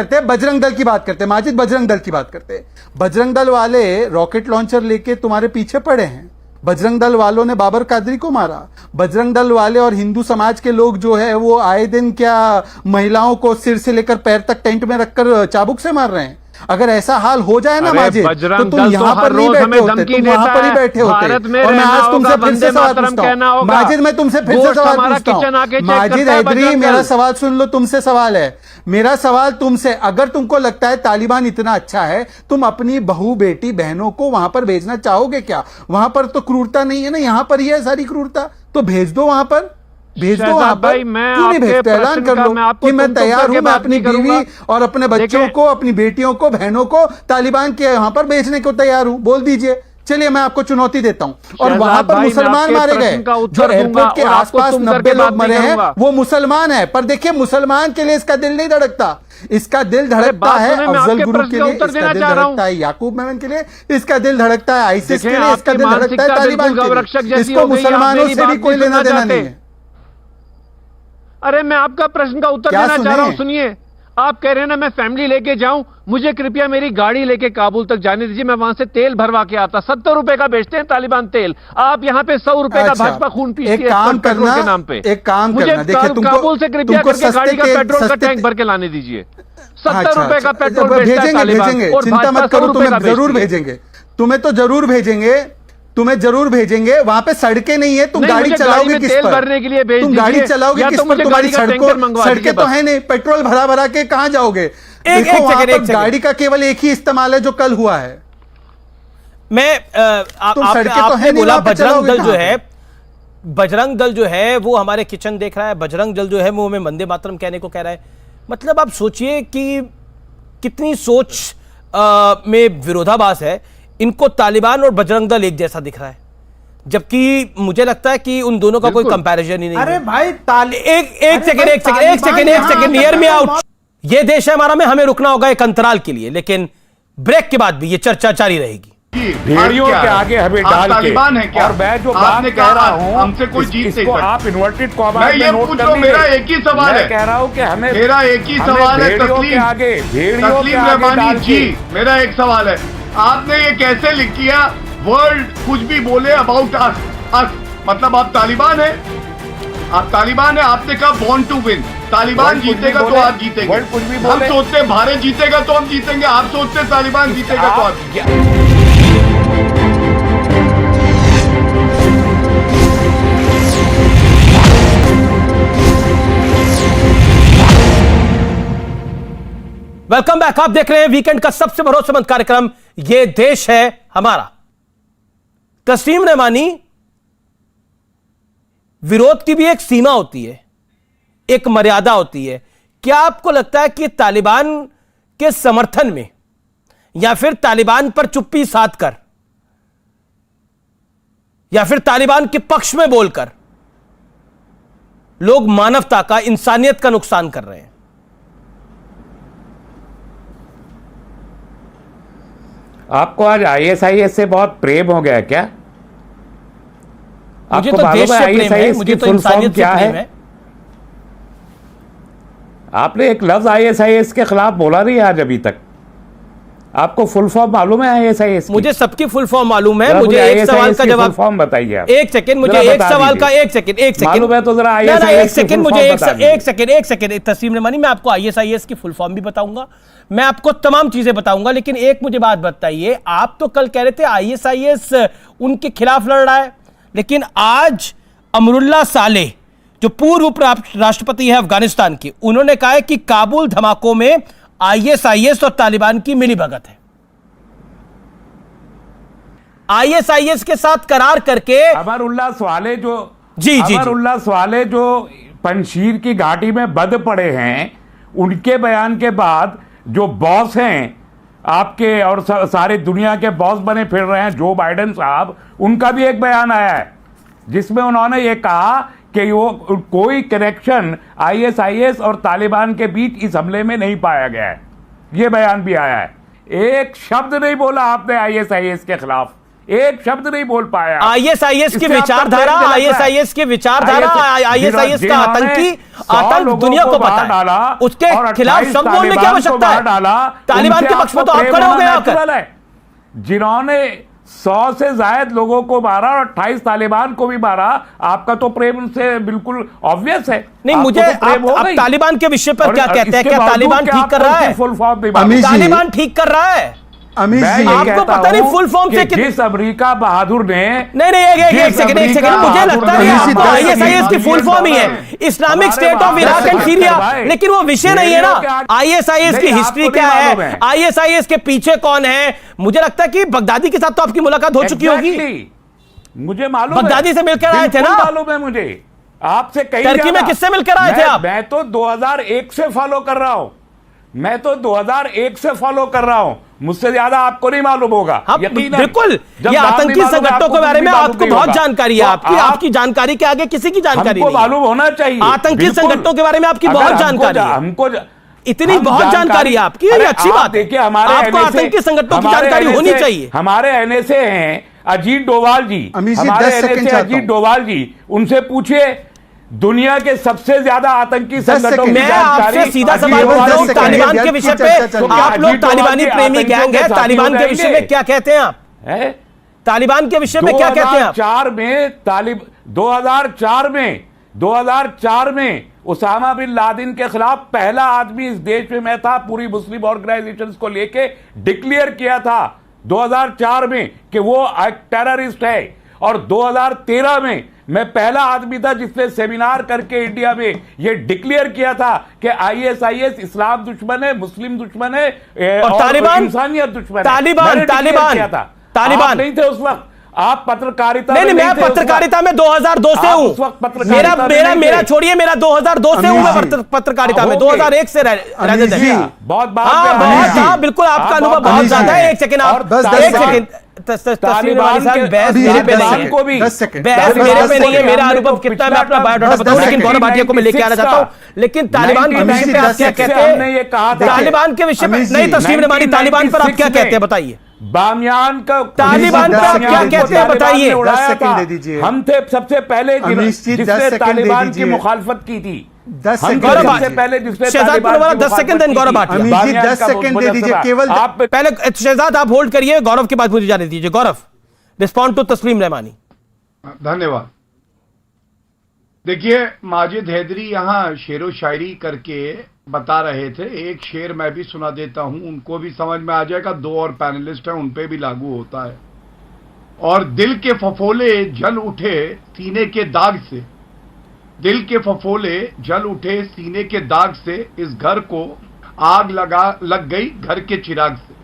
करते माजिद, बजरंग दल की बात करते। बजरंग दल वाले रॉकेट लॉन्चर लेके तुम्हारे पीछे पड़े हैं। बजरंग दल वालों ने बाबर कादरी को मारा। बजरंग दल वाले और हिंदू समाज के लोग जो है वो आए दिन क्या महिलाओं को सिर से लेकर पैर तक टेंट में रखकर चाबुक से मार रहे हैं। अगर ऐसा हाल हो जाए ना माजिद, तो तुम यहाँ पर नहीं बैठे होते, तुम वहां पर ही बैठे होते। और मैं आज तुमसे फिर से सवाल पूछता हूँ माजिद, मैं तुमसे फिर से सवाल पूछता हूँ माजिद हैदरी, मेरा सवाल सुन लो, तुमसे सवाल है। मेरा सवाल तुमसे, अगर तुमको लगता है तालिबान इतना अच्छा है, तुम अपनी बहू, बेटी, बहनों को वहां पर भेजना चाहोगे क्या? वहां पर तो क्रूरता नहीं है ना, यहाँ पर ही है सारी क्रूरता, तो भेज दो वहां पर, भेज दो वहां पर। क्यों नहीं भेजते? ऐलान कर लो कि मैं तैयार हूं, मैं अपनी बीवी और अपने बच्चों को, अपनी बेटियों को, बहनों को तालिबान के वहां पर भेजने को तैयार हूं, बोल दीजिए। चलिए मैं आपको चुनौती देता हूं। और वहां पर मुसलमान मारे गए, जो एयरपोर्ट के आसपास 90 लोग मरे हैं वो मुसलमान है। पर देखिए मुसलमान के लिए इसका दिल नहीं धड़कता, इसका दिल धड़कता है अफजल गुरु के लिए, इसका दिल धड़कता है याकूब मेमन के लिए, इसका दिल धड़कता है आईसिस के लिए, इसका दिल धड़कता है तालिबान के लिए। इसको मुसलमानों से भी कोई लेना देना नहीं है। अरे मैं आपका प्रश्न का उत्तर देना चाह रहा हूं, सुनिए। आप कह रहे हैं ना मैं फैमिली लेके जाऊं, मुझे कृपया मेरी गाड़ी लेके काबुल तक जाने दीजिए, मैं वहां से तेल भरवा के आता। 70 रुपए का बेचते हैं तालिबान तेल, आप यहाँ पे 100 रुपए का भाजपा खून पीती है पेट्रोल के नाम पे। एक काम करना, देखिए काबुल से कृपया करके गाड़ी का पेट्रोल का टैंक भर के लाने दीजिए। 70 रुपए का पेट्रोल भेजेंगे, चिंता मत करो, तुम्हें जरूर भेजेंगे, तुम्हें तो जरूर भेजेंगे, तुम्हें जरूर भेजेंगे। वहां पे सड़कें नहीं है, तुम गाड़ी चलाओगे किस पर? भरने के लिए तुम गाड़ी चलाओगे किस पर? तुम्हारी सड़कें तो है नहीं, पेट्रोल भरा भरा के कहां जाओगे? देखो वहां पर गाड़ी का केवल एक ही इस्तेमाल है जो कल हुआ है। मैं आपने बोला बजरंग दल जो है, बजरंग दल जो है वो हमारे किचन देख रहा है, बजरंग दल जो है वो हमें वंदे मातरम कहने को कह रहा है। मतलब आप सोचिए कि कितनी सोच में विरोधाभास है। इनको तालिबान और बजरंग दल एक जैसा दिख रहा है, जबकि मुझे लगता है कि उन दोनों का कोई कंपैरिजन ही नहीं है। अरे भाई एक सेकंड, हियर मी आउट। ये देश है हमारा में, हमें रुकना होगा एक अंतराल के लिए, लेकिन ब्रेक के बाद भी ये चर्चा जारी रहेगी। भेड़ियों के आगे हमें डाल तालिबान है क्या? और मैं जो बात कह रहा हूँ, हमसे कोई जीत नहीं सकता। आप इन्वर्टेड कॉमा में नोट कर लीजिए। मेरा एक ही सवाल है, कह रहा हूँ कि हमें, मेरा एक ही सवाल है तस्लीम रहमानी जी, मेरा एक सवाल है, आपने ये कैसे लिख किया वर्ल्ड कुछ भी बोले अबाउट अस, मतलब आप तालिबान है, आप तालिबान है। आपने कहा बॉर्न टू विन, तालिबान जीतेगा तो आप जीतेंगे। हम सोचते हैं भारत जीतेगा तो हम जीतेंगे, आप सोचते हैं तालिबान जीतेगा तो आप। Welcome back. आप देख रहे हैं वीकेंड का सबसे भरोसेमंद कार्यक्रम ये देश है हमारा। तस्लीम रहमानी, विरोध की भी एक सीमा होती है, एक मर्यादा होती है। क्या आपको लगता है कि तालिबान के समर्थन में या फिर तालिबान पर चुप्पी साध कर, या फिर तालिबान के पक्ष में बोलकर लोग मानवता का, इंसानियत का नुकसान कर रहे हैं। आपको आज आईएसआईएस से बहुत प्रेम हो गया क्या? मुझे आपको तो देश मालूम है से प्रेम है, आईएसआईएस मुझे की तो फुल फॉर्म इंसानियत से क्या प्रेम है? है। आपने एक लफ्ज आईएसआईएस के खिलाफ बोला नहीं आज अभी तक। आपको फुल फॉर्म मालूम है आईएसआईएस की? मुझे सबकी फुल फॉर्म मालूम है। जरा मुझे एक सवाल ISIS का की जवाब, फुल फॉर्म बताइए आप। एक सेकंड, मुझे जरा एक बता सवाल दीजिए। का एक सेकंड मालूम है तो जरा एक ISIS की सेकंड, फुल मुझे फॉर्म बता दीजिए। एक सेकंड तस्लीम रेमानी, मैं आपको आईएसआईएस की फुल फॉर्म भी बताऊंगा, मैं आपको तमाम चीजें बताऊंगा, लेकिन एक मुझे बात बताइए। आप तो कल कह रहे थे आईएसआईएस उनके खिलाफ लड़ रहा है, लेकिन आज अमरुल्लाह सालेह जो पूर्व उप राष्ट्रपति है अफगानिस्तान की, उन्होंने कहा है कि काबुल धमाकों में आईएसआईएस और तालिबान की मिलीभगत है। आईएसआईएस के साथ करार करके अमरुल्लाह सालेह जो जी अमरुल्लाह सालेह जो पंशीर की घाटी में बंद पड़े हैं, उनके बयान के बाद जो बॉस हैं आपके और सारे दुनिया के बॉस बने फिर रहे हैं जो बाइडेन साहब, उनका भी एक बयान आया है जिसमें उन्होंने ये कहा कि वो कोई कनेक्शन आईएसआईएस और तालिबान के बीच इस हमले में नहीं पाया गया है। ये बयान भी आया है। एक शब्द नहीं बोला आपने आईएसआईएस के खिलाफ, एक शब्द नहीं बोल पाया। आईएसआईएस की विचारधारा, आईएसआईएस की विचारधारा, आईएसआईएस का आतंक दुनिया को पता है, उसके खिलाफ शब्द बोलने की आवश्यकता है। तालिबान के पक्ष में तो आप खड़े हो गए आकर। जिन्होंने 100 से ज्यादा लोगों को मारा और 28 तालिबान को भी मारा, आपका तो प्रेम उनसे बिल्कुल ऑब्वियस है। नहीं, मुझे आप तालिबान के विषय पर क्या कहते हैं? क्या तालिबान ठीक कर रहा है? फुल फॉर्म तालिबान ठीक कर रहा है? अमित जी, आपको पता नहीं फुल फॉर्म से जिस अमेरिका बहादुर ने एक सेकंड मुझे लगता है आपको आईएसआईएस की फुल फॉर्म ही है Islamic state of Iraq and Syria, लेकिन वो विषय नहीं है ना। आईएसआईएस की हिस्ट्री क्या है, आईएसआईएस के पीछे कौन है? मुझे लगता है कि बगदादी के साथ तो आपकी मुलाकात हो चुकी होगी। मुझे मालूम है, बगदादी से मिलकर आए थे ना? मालूम है मुझे। आपसे कहीं टर्की में किससे मिलकर आए थे आप? मैं तो 2001 से फॉलो कर रहा हूं, मैं तो 2001 से फॉलो कर रहा हूं, मुझसे ज्यादा आपको नहीं मालूम होगा। बिल्कुल, ये आतंकी संगठनों के बारे में आपको बहुत जानकारी है। आपकी जानकारी के आगे किसी की जानकारी नहीं, मालूम होना चाहिए। आतंकी संगठनों के बारे में आपकी बहुत जानकारी है, हमको इतनी बहुत जानकारी है आपकी, ये अच्छी बात है। आपको आतंकी संगठनों की जानकारी होनी चाहिए। हमारे एनएसए हैं अजीत डोभाल जी, हमारे एनएसए अजीत डोभाल जी, उनसे पूछिए दुनिया के सबसे ज्यादा आतंकी संगठनों की जानकारी। मैं आपसे सीधा सवाल पूछ रहा हूं तालिबान के विषय पे। आप लोग तालिबानी प्रेमी गैंग है, तालिबान के विषय में क्या कहते हैं आप? तालिबान के विषय में क्या कहते हैं आप? 2004 में उसामा बिन लादेन के खिलाफ पहला आदमी इस देश में मैं था, पूरी मुस्लिम ऑर्गेनाइजेशंस को लेके डिक्लेयर किया था 2004 में कि वो एक टेररिस्ट है। और 2013 में मैं पहला आदमी था जिसने सेमिनार करके इंडिया में यह डिक्लेयर किया था कि आईएसआईएस इस्लाम दुश्मन है, मुस्लिम दुश्मन है और तालिबान इंसानियत दुश्मन है। तालिबान नहीं थे उस वक्त, आप पत्रकारिता नहीं, मैं पत्रकारिता में 2002 से हूं। मेरा छोड़िए, मेरा 2002 से हूं मैं पत्रकारिता में, 2001 से रहने देंगे। बहुत बिल्कुल आपका अनुभव बहुत ज्यादा है। एक सेकंड आप, एक सेकंड तालिबान साहब, बहस मेरे पे नहीं है, बहस मेरे पे नहीं है। मेरा अनुभव कितना है मैं अपना बायोडाटा बताऊं, लेकिन गौरव भाटिया को मैं लेके आना चाहता हूं। लेकिन तालिबान के विषय पे आप क्या कहते हैं? तालिबान के विषय में नहीं, तस्लीम रेमानी, तालिबान पर आप क्या कहते हैं बताइए? बामियान का तालिबान पर आप क्या कहते हैं बताइए? 10 सेकंड दे दीजिए। हम थे सबसे पहले जिसने तालिबान की मुखालफत की थी। 10 सेकंड से पहले जिसने शहजाद 10 सेकंड दें गौरव भाटिया। अमित जी 10 सेकंड दे दीजिए केवल। आप पहले शहजाद आप होल्ड करिए, गौरव की बात मुझे जाने दीजिए। गौरव, रिस्पॉन्ड टू तस्लीम रेमानी। धन्यवाद। देखिए, माजिद हैदरी यहां शेरो शायरी करके बता रहे थे, एक शेर मैं भी सुना देता हूं, उनको भी समझ में आ जाएगा। 2 और पैनलिस्ट हैं, उन पे भी लागू होता है। और दिल के फफोले जल उठे सीने के दाग से, दिल के फफोले जल उठे सीने के दाग से, इस घर को आग लग गई घर के चिराग से।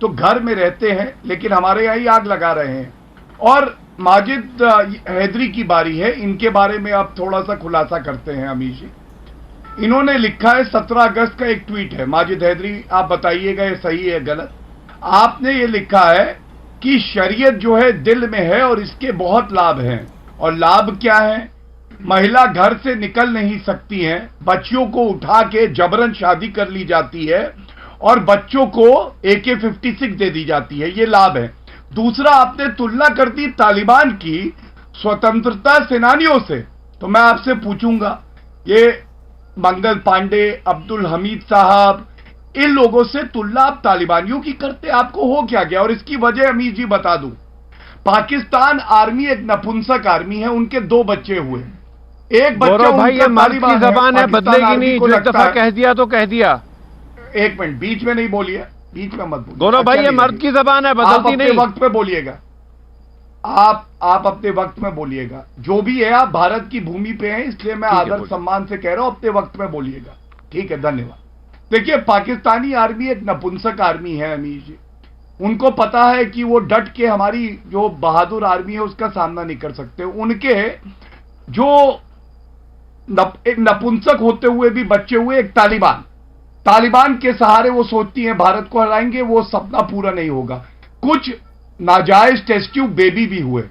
तो घर में रहते हैं लेकिन हमारे यहाँ ही आग लगा रहे हैं। और माजिद हैदरी की बारी है, इनके बारे में आप थोड़ा सा खुलासा करते हैं अमीश जी। इन्होंने लिखा है 17 अगस्त का एक ट्वीट है, माजिद हैदरी आप बताइएगा ये सही है गलत। आपने ये लिखा है कि शरीयत जो है दिल में है और इसके बहुत लाभ हैं। और लाभ क्या है? महिला घर से निकल नहीं सकती हैं, बच्चियों को उठा के जबरन शादी कर ली जाती है और बच्चों को AK-56 दे दी जाती है, ये लाभ है। दूसरा, आपने तुलना कर दी तालिबान की स्वतंत्रता सेनानियों से। तो मैं आपसे पूछूंगा, ये मंगल पांडे, अब्दुल हमीद साहब, इन लोगों से तुलना आप तालिबानियों की करते, आपको हो क्या गया? और इसकी वजह अमीर जी बता दूं, पाकिस्तान आर्मी एक नपुंसक आर्मी है, उनके 2 बच्चे हुए, एक बच्चा भाई ये मर्द की जबान है, बदलेगी नहीं, जो एक दफा कह दिया तो कह दिया। एक मिनट, बीच में नहीं बोलिए, बीच में मत बोलिए। गौरव भाई ये मर्द की जबान है, बदलती नहीं। आप अपने वक्त पे बोलिएगा, आप अपने वक्त में बोलिएगा। जो भी है, आप भारत की भूमि पे हैं, इसलिए मैं आदर सम्मान से कह रहा हूं, अपने वक्त में बोलिएगा। ठीक है, धन्यवाद। देखिए, पाकिस्तानी आर्मी एक नपुंसक आर्मी है अमीर जी। उनको पता है कि वो डट के हमारी जो बहादुर आर्मी है उसका सामना नहीं कर सकते। उनके जो एक नपुंसक होते हुए भी बच्चे हुए, एक तालिबान के सहारे वो सोचती हैं भारत को हराएंगे, वो सपना पूरा नहीं होगा। कुछ नाजायज टेस्ट ट्यूब बेबी भी हुए,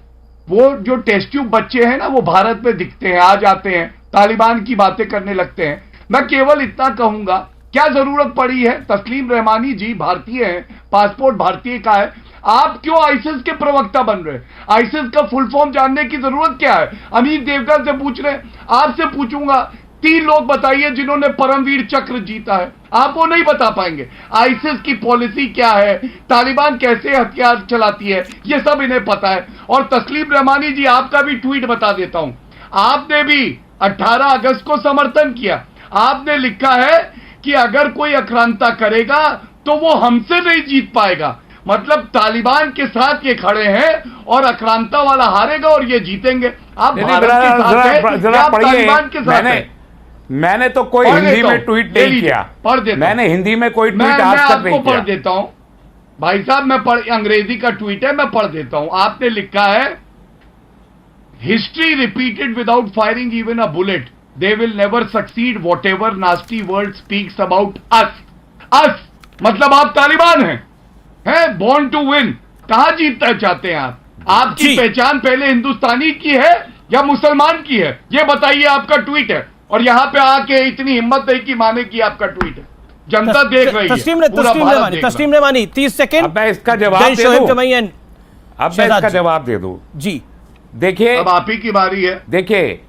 वो जो टेस्ट ट्यूब बच्चे हैं ना, वो भारत में दिखते हैं, आ जाते हैं, तालिबान की बातें करने लगते हैं। मैं केवल इतना कहूंगा, क्या जरूरत पड़ी है? तस्लीम रहमानी जी भारतीय हैं, पासपोर्ट भारतीय का है, आप क्यों आईसिस के प्रवक्ता बन रहे हैं? आईसिस का फुल फॉर्म जानने की जरूरत क्या है? अमीर देवगन से पूछ रहे हैं, आपसे पूछूंगा, 3 लोग बताइए जिन्होंने परमवीर चक्र जीता है, आप वो नहीं बता पाएंगे। आईसिस की पॉलिसी क्या है, तालिबान कैसे हथियार चलाती है, ये सब इन्हें पता है। और तस्लीम रहमानी जी, आपका भी ट्वीट बता देता हूं, आपने भी 18 अगस्त को समर्थन किया। आपने लिखा है कि अगर कोई आक्रांता करेगा तो वो हमसे नहीं जीत पाएगा। मतलब तालिबान के साथ ये खड़े हैं और आक्रांता वाला हारेगा और ये जीतेंगे। आप भारत के साथ हैं या आप तालिबान के साथ हैं? मैंने तो कोई हिंदी में ट्वीट नहीं किया, पढ़ देता, मैंने हिंदी में कोई ट्वीट मैं आज तक नहीं आपको पढ़ देता हूं भाई साहब, अंग्रेजी का ट्वीट है, मैं पढ़ देता हूं। आपने लिखा है, history repeated without firing even a bullet, they will never succeed what ever nasty world speaks about us. मतलब आप तालिबान हैं, बॉर्न टू विन। कहां जीतना चाहते हैं आप? आपकी पहचान पहले हिंदुस्तानी की है या मुसलमान की है, ये बताइए। आपका ट्वीट है और यहां पे आके इतनी हिम्मत नहीं की माने की आपका ट्वीट है। जनता देख रही है, तस्लीम रहमानी 30 सेकंड। अब मैं इसका जवाब दे दूं जी। देखिए, अब आप ही की बारी है। देखिए,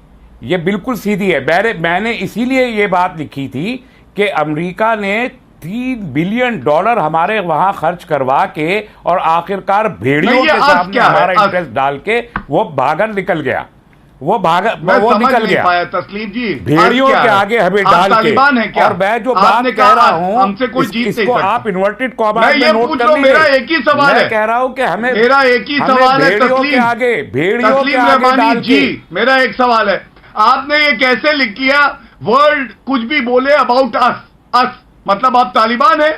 ये बिल्कुल सीधी है। मैंने इसीलिए ये बात लिखी थी कि अमेरिका ने $3 बिलियन हमारे वहां खर्च करवा के और आखिरकार भेड़ियों के सामने हमारा इंटरेस्ट डाल के वो भागन निकल गया, वो निकल गया तस्लीम जी, भेड़ियों के आगे हमें डाल के। और मैं जो बात कह रहा हूं, हमसे कोई जीत नहीं सकता। आप इन्वर्टेड कॉमा में नोट कर लीजिए। मेरा एक ही सवाल है, कह रहा हूं कि हमें, मेरा एक ही सवाल है भेड़ियों के आगे डाल जी, मेरा एक सवाल है, आपने ये कैसे लिख किया, वर्ल्ड कुछ भी बोले अबाउट अस, मतलब आप तालिबान है,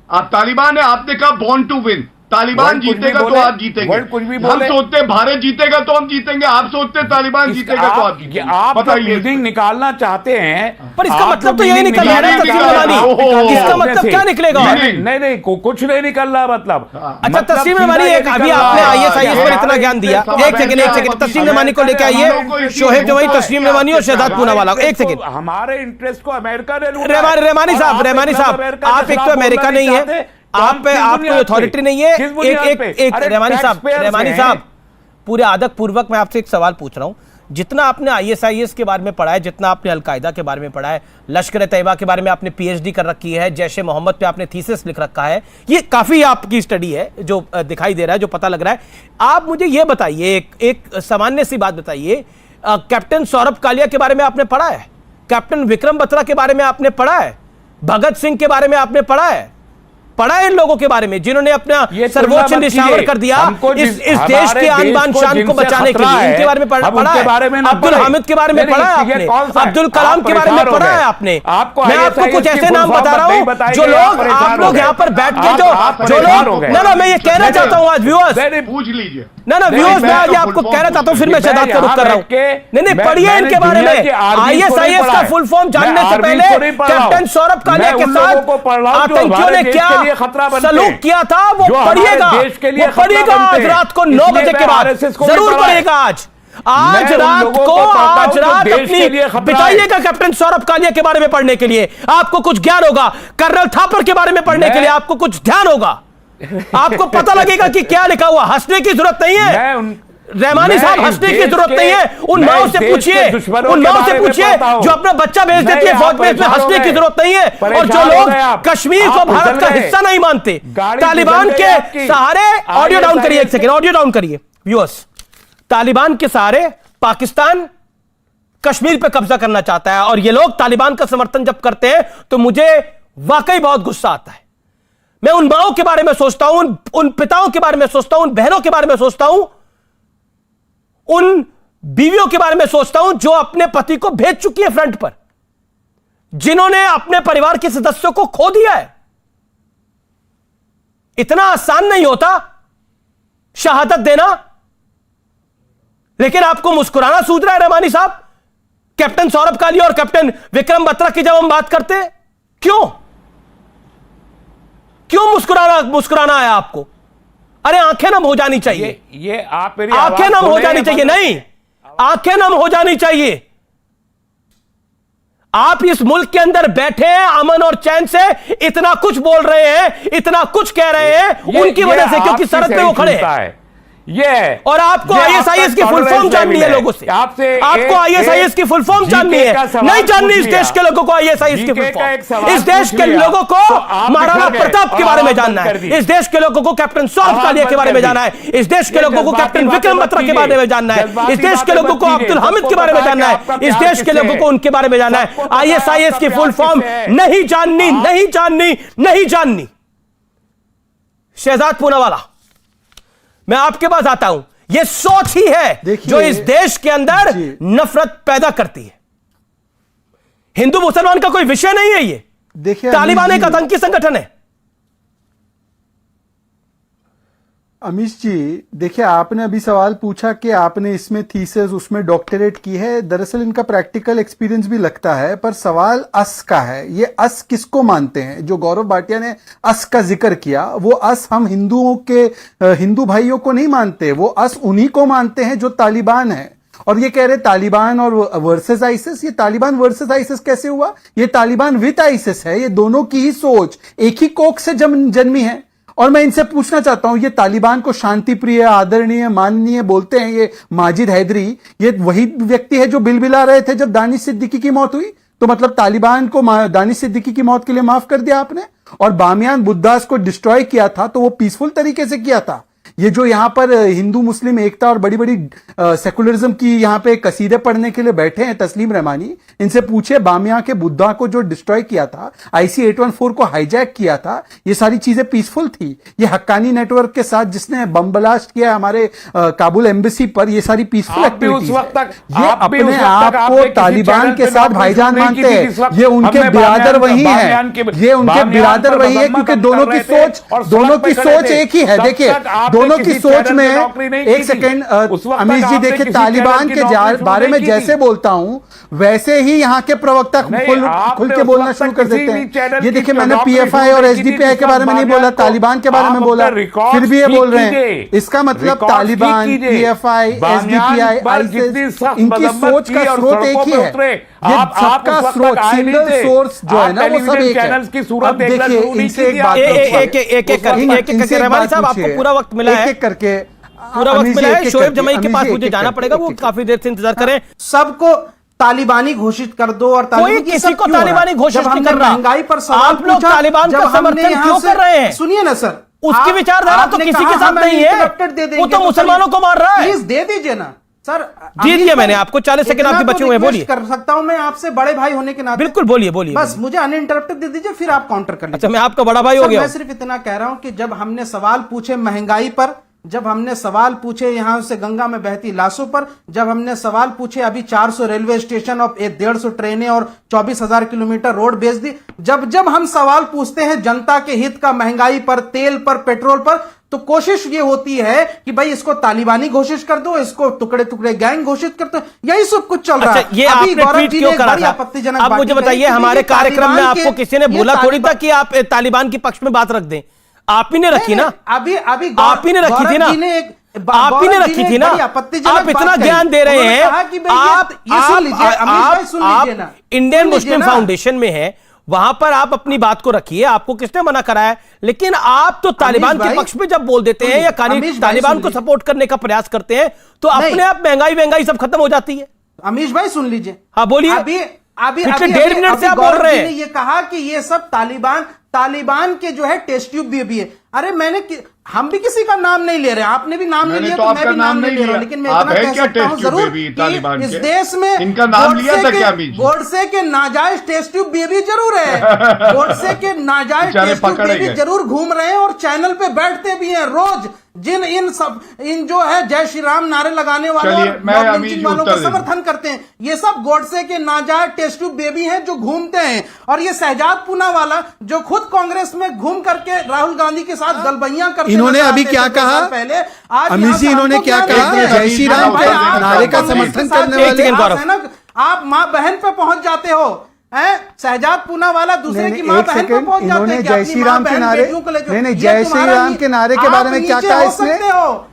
आपने कहा बॉर्न टू विन, तालिबान जीतेगा तो आप जीतेंगे। हम सोचते हैं भारत जीतेगा तो हम जीतेंगे, आप सोचते हैं तालिबान जीतेगा तो आप जीतेंगे। आप बताइए, निकालना चाहते हैं, पर इसका मतलब तो यही निकल रहा है, इसका मतलब क्या निकलेगा? नहीं, कुछ नहीं निकल रहा मतलब। अच्छा, तस्लीम रहमानी, अभी आपने IAS पर इतना ज्ञान दिया, एक सेकंड, तस्लीम रहमानी को लेकर आइए, शोहेब जवाई, तस्लीम रहमानी और शहजाद पूनावाला, एक सेकंड। हमारे इंटरेस्ट को अमेरिका ने रहमानी साहब, आप एक तो अमेरिका नहीं है, आप पे कोई अथॉरिटी नहीं है। एक रहमानी साहब, पूरे आदब पूर्वक मैं आपसे एक सवाल पूछ रहा हूं, जितना आपने ISIS के बारे में पढ़ा है, जितना आपने अलकायदा के बारे में पढ़ा है, लश्कर तैयबा के बारे में आपने PhD कर रखी है, जैश ए मोहम्मद पे आपने थीसिस लिख रखा है, ये काफी आपकी स्टडी है जो दिखाई दे रहा है, जो पता लग रहा है। आप मुझे ये बताइए, एक सामान्य सी बात बताइए, कैप्टन सौरभ कालिया के बारे में आपने पढ़ा है? कैप्टन विक्रम बत्रा के बारे में आपने पढ़ा है? भगत सिंह के बारे में आपने पढ़ा है इन लोगों के बारे में जिन्होंने अपना सर्वोच्च निशावर कर दिया इस देश के आन बान शान को बचाने के लिए? इनके बारे में पढ़ा है? अब्दुल हामिद के बारे में पढ़ा है आपने? अब्दुल कलाम के बारे में पढ़ा है आपने? मैं आपको कुछ ऐसे नाम बता रहा हूं जो लोग, आप लोग यहाँ पर बैठ के जो लोग, ना मैं ये कहना चाहता हूँ आज व्यूअर्स, पूछ लीजिए ना व्यूअर्स, मैं आज आपको कहना चाहता हूँ, फिर मैं शहजाद का रुख कर रहा हूँ। नहीं, पढ़िए इनके बारे में। ISIS का फुल फॉर्म जानने से पहले कैप्टन सौरभ कालिया के साथ आतंकियों ने क्या लिए खतरा बनते सलूक किया था वो पढ़िएगा, वो पढ़िएगा आज रात को 9 बजे के बाद, जरूर पढ़िएगा आज रात को, आज रात अपनी बिताइएगा कैप्टन सौरभ कालिया के बारे में पढ़ने के लिए, आपको कुछ ज्ञान होगा। कर्नल थापर के बारे में पढ़ने के लिए आपको कुछ ध्यान होगा, आपको पता लगेगा कि क्या लिखा हुआ। हंसने की जरूरत नहीं है रहमानी साहब, हंसने की जरूरत नहीं है। उन माओ से पूछिए, उन माओ से पूछिए जो अपना बच्चा भेज देती है फौज में, इसमें हंसने की जरूरत नहीं है। और जो लोग कश्मीर को भारत का हिस्सा नहीं मानते, तालिबान के सहारे, ऑडियो डाउन करिए एक सेकेंड, ऑडियो डाउन करिए व्यूअर्स, तालिबान के सहारे पाकिस्तान कश्मीर पे कब्जा करना चाहता है, और ये लोग तालिबान का समर्थन जब करते हैं तो मुझे वाकई बहुत गुस्सा आता है। मैं उन माओं के बारे में सोचता हूं, उन पिताओं के बारे में सोचता हूं, उन बहनों के बारे में सोचता हूं, उन बीवियों के बारे में सोचता हूं जो अपने पति को भेज चुकी है फ्रंट पर, जिन्होंने अपने परिवार के सदस्यों को खो दिया है। इतना आसान नहीं होता शहादत देना, लेकिन आपको मुस्कुराना सूझ रहा है रहमानी साहब कैप्टन सौरभ कालिया और कैप्टन विक्रम बत्रा की जब हम बात करते हैं। क्यों क्यों मुस्कुराना है आपको? अरे आंखें नम हो जानी चाहिए, ये आप मेरी आंखें नम हो जानी चाहिए, नहीं आंखें नम हो जानी चाहिए। आप इस मुल्क के अंदर बैठे हैं अमन और चैन से, इतना कुछ बोल रहे हैं, इतना कुछ कह रहे हैं उनकी वजह से, क्योंकि सरहद पे वो खड़े हैं। और आपको आईएसआईएस की फुल फॉर्म जाननी है लोगों से, आपको आईएसआईएस की फुल फॉर्म जाननी है, नहीं जाननी इस देश के लोगों को आईएसआईएस की फुल फॉर्म। इस देश के लोगों को महाराणा प्रताप के बारे में जानना है, इस देश के लोगों को कैप्टन सौरभ कालिया के बारे में जानना है, इस देश के लोगों को कैप्टन विक्रम बत्रा के बारे में जानना है, इस देश के लोगों को अब्दुल हामिद के बारे में जानना है, इस देश के लोगों को उनके बारे में जानना है। आईएसआईएस की फुल फॉर्म नहीं जाननी, नहीं जाननी, नहीं जाननी। शहजाद पूनावाला, मैं आपके पास आता हूं। यह सोच ही है जो इस देश के अंदर नफरत पैदा करती है। हिंदू मुसलमान का कोई विषय नहीं है ये। देखिए तालिबान एक आतंकी संगठन है। अमीश जी, देखिए आपने अभी सवाल पूछा कि आपने इसमें थीसिस, उसमें डॉक्टरेट की है। दरअसल इनका प्रैक्टिकल एक्सपीरियंस भी लगता है, पर सवाल अस का है। ये अस किसको मानते हैं? जो गौरव भाटिया ने अस का जिक्र किया, वो अस हम हिंदुओं के हिंदू भाइयों को नहीं मानते, वो अस उन्हीं को मानते हैं जो तालिबान है। और ये कह रहे तालिबान और वर्सेस आइसिस, ये तालिबान वर्सेस आइसिस कैसे हुआ? ये तालिबान विद आइसिस है। ये दोनों की ही सोच एक ही कोख से जन्मी है। और मैं इनसे पूछना चाहता हूं, ये तालिबान को शांति प्रिय, आदरणीय, माननीय बोलते हैं ये माजिद हैदरी, ये वही व्यक्ति है जो बिलबिला रहे थे जब दानिश सिद्दीकी की मौत हुई। तो मतलब तालिबान को दानिश सिद्दीकी की मौत के लिए माफ कर दिया आपने। और बामियान बुद्धास को डिस्ट्रॉय किया था तो वो पीसफुल तरीके से किया था। ये जो यहां पर हिंदू मुस्लिम एकता और बड़ी बड़ी सेकुलरिज्म की यहां पे कसीदे पढ़ने के लिए बैठे हैं तस्लीम रहमानी, इनसे पूछे बामिया के बुद्धा को जो डिस्ट्रॉय किया था, IC 814 को हाईजैक किया था, ये सारी चीजें पीसफुल थी। ये हक्कानी नेटवर्क के साथ जिसने बम ब्लास्ट किया हमारे काबुल एम्बेसी पर, ये सारी पीसफुल एक्टिविटीज है। ये अपने आप को तालिबान के साथ भाईजान मानते हैं। ये उनके बिरादर वही है, ये उनके बिरादर वही है, क्योंकि दोनों की सोच एक ही है। देखिए दोनों की सोच में, एक सेकेंड अमीश जी, देखिए तालिबान के बारे में जैसे बोलता हूं वैसे ही यहां के प्रवक्ता खुल के बोलना शुरू कर देते हैं। ये देखिए मैंने PFI और SDPI के बारे में नहीं बोला, तालिबान के बारे में बोला, फिर भी ये बोल रहे हैं। इसका मतलब तालिबान, PFI, SDPI, ISIS, इनकी सोच का स्रोत एक ही है। ये सबका स्रोत, सिंगल सोर्स जो है ना, वो सब एक है। अब देखिए इनसे एक बात, एक करके रहमानी साहब आपको पूरा वक्त मिला है, एक करके पूरा वक्त मिला है। शोएब जमाई के पास मुझे जाना पड़ेगा, वो काफी देर से इंतजार करें। सबको तालिबानी घोषित कर दो। और कोई किसी को तालिबानी घोषित नहीं कर रहा। महंगाई पर आप लोग तालिबान का समर्थन क्यों कर रहे हैं? सुनिए ना सर, उसकी विचारधारा तो किसी के साथ नहीं है, वो तो मुसलमानों को मार रहा है। प्लीज दे दीजिए ना सर। दे दिया मैंने आपको, 40 सेकंड आपके बचे हुए, बोलिए। कर सकता हूं मैं आपसे बड़े भाई होने के नाते? बिल्कुल बोलिए बोलिए। बस मुझे अनइंटरप्टेड दे दीजिए, फिर आप काउंटर कर लीजिए। अच्छा, मैं आपका बड़ा भाई हो गया। मैं सिर्फ इतना कह रहा हूं कि जब हमने सवाल पूछे महंगाई पर, जब हमने सवाल पूछे यहां से गंगा में बहती लाशों पर, जब हमने सवाल पूछे अभी 400 रेलवे स्टेशन और 150 ट्रेनें और 24,000 किलोमीटर रोड बेच दी, जब हम सवाल पूछते हैं जनता के हित का, महंगाई पर, तेल पर, पेट्रोल पर, तो कोशिश ये होती है कि भाई इसको तालिबानी घोषित कर दो, इसको टुकड़े टुकड़े गैंग घोषित कर दो, यही सब कुछ चल रहा है। ये आपने ट्वीट क्यों करा था? अब मुझे बताइए, हमारे कार्यक्रम में आपको किसी ने बोला थोड़ी था कि आप तालिबान के पक्ष में बात रख दें? आप ही ने रखी ना, अभी आप ही ने रखी थी ना, आप ही ने रखी थी ना। आप इतना ज्ञान दे रहे हैं, आप इंडियन मुस्लिम फाउंडेशन में है, वहां पर आप अपनी बात को रखिए, आपको किसने मना करा है? लेकिन आप तो तालिबान के पक्ष में जब बोल देते हैं या तालिबान को सपोर्ट करने का प्रयास करते हैं तो अपने आप महंगाई सब खत्म हो जाती है। अमीश भाई सुन लीजिए, हाँ बोलिए। अभी 1.5 मिनट से आप बोल रहे हैं। ये कहा कि ये सब तालिबान के जो है टेस्ट ट्यूब भी है। अरे हम भी किसी का नाम नहीं ले रहे, आपने भी नाम नहीं लिया, तो मैं भी नाम नहीं ले रहा, लेकिन मैं इतना कह सकता हूं जरूर कि इस देश में इनका नाम लिया था क्या? गोडसे के नाजायज टेस्ट ट्यूब बेबी जरूर है, गोडसे के नाजायज टेस्ट ट्यूब बेबी जरूर घूम रहे हैं और चैनल पे बैठते भी हैं रोज, जिन इन जो है जय श्री राम नारे लगाने वाले वालों का समर्थन करते हैं। ये सब गोडसे के नाजायज टेस्ट ट्यूब बेबी हैं जो घूमते हैं। और ये शहजाद पूनावाला जो खुद कांग्रेस में घूम करके राहुल गांधी के साथ गलबैयां करते, इन्होंने अभी क्या कहा पहले? अमित जी इन्होंने क्या कहा? जय श्री राम के नारे का समर्थन करने वाले आप मां बहन पे पहुंच जाते हो, शहजाद पूनावाला दूसरे की मां बहन पे पहुंच जाते हैं। जय श्री राम के नारे, नहीं जय श्री राम के नारे के बारे में क्या कहा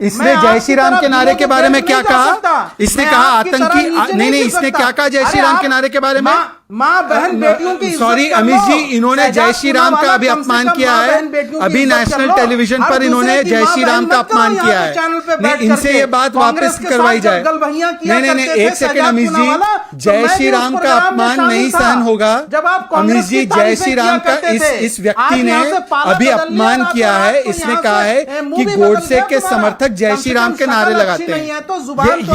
इसने जय श्री राम के नारे के बारे में क्या कहा? इसने कहा आतंकी, नहीं इसने क्या कहा जय श्री राम के नारे के बारे में? मां बहन बेटियों की सॉरी अमित जी, इन्होंने जय श्री राम का अभी अपमान किया है। अभी नेशनल टेलीविजन पर इन्होंने जय श्री राम का अपमान किया है। इनसे ये बात वापस करवाई जाए। नहीं एक सेकंड अमित जी, जय श्री राम का अपमान नहीं सहन होगा। अमित जी, जय श्री राम का इस व्यक्ति ने अभी अपमान किया है। इसने कहा है कि गोडसे के समर्थक जय श्री राम के नारे लगाते हैं,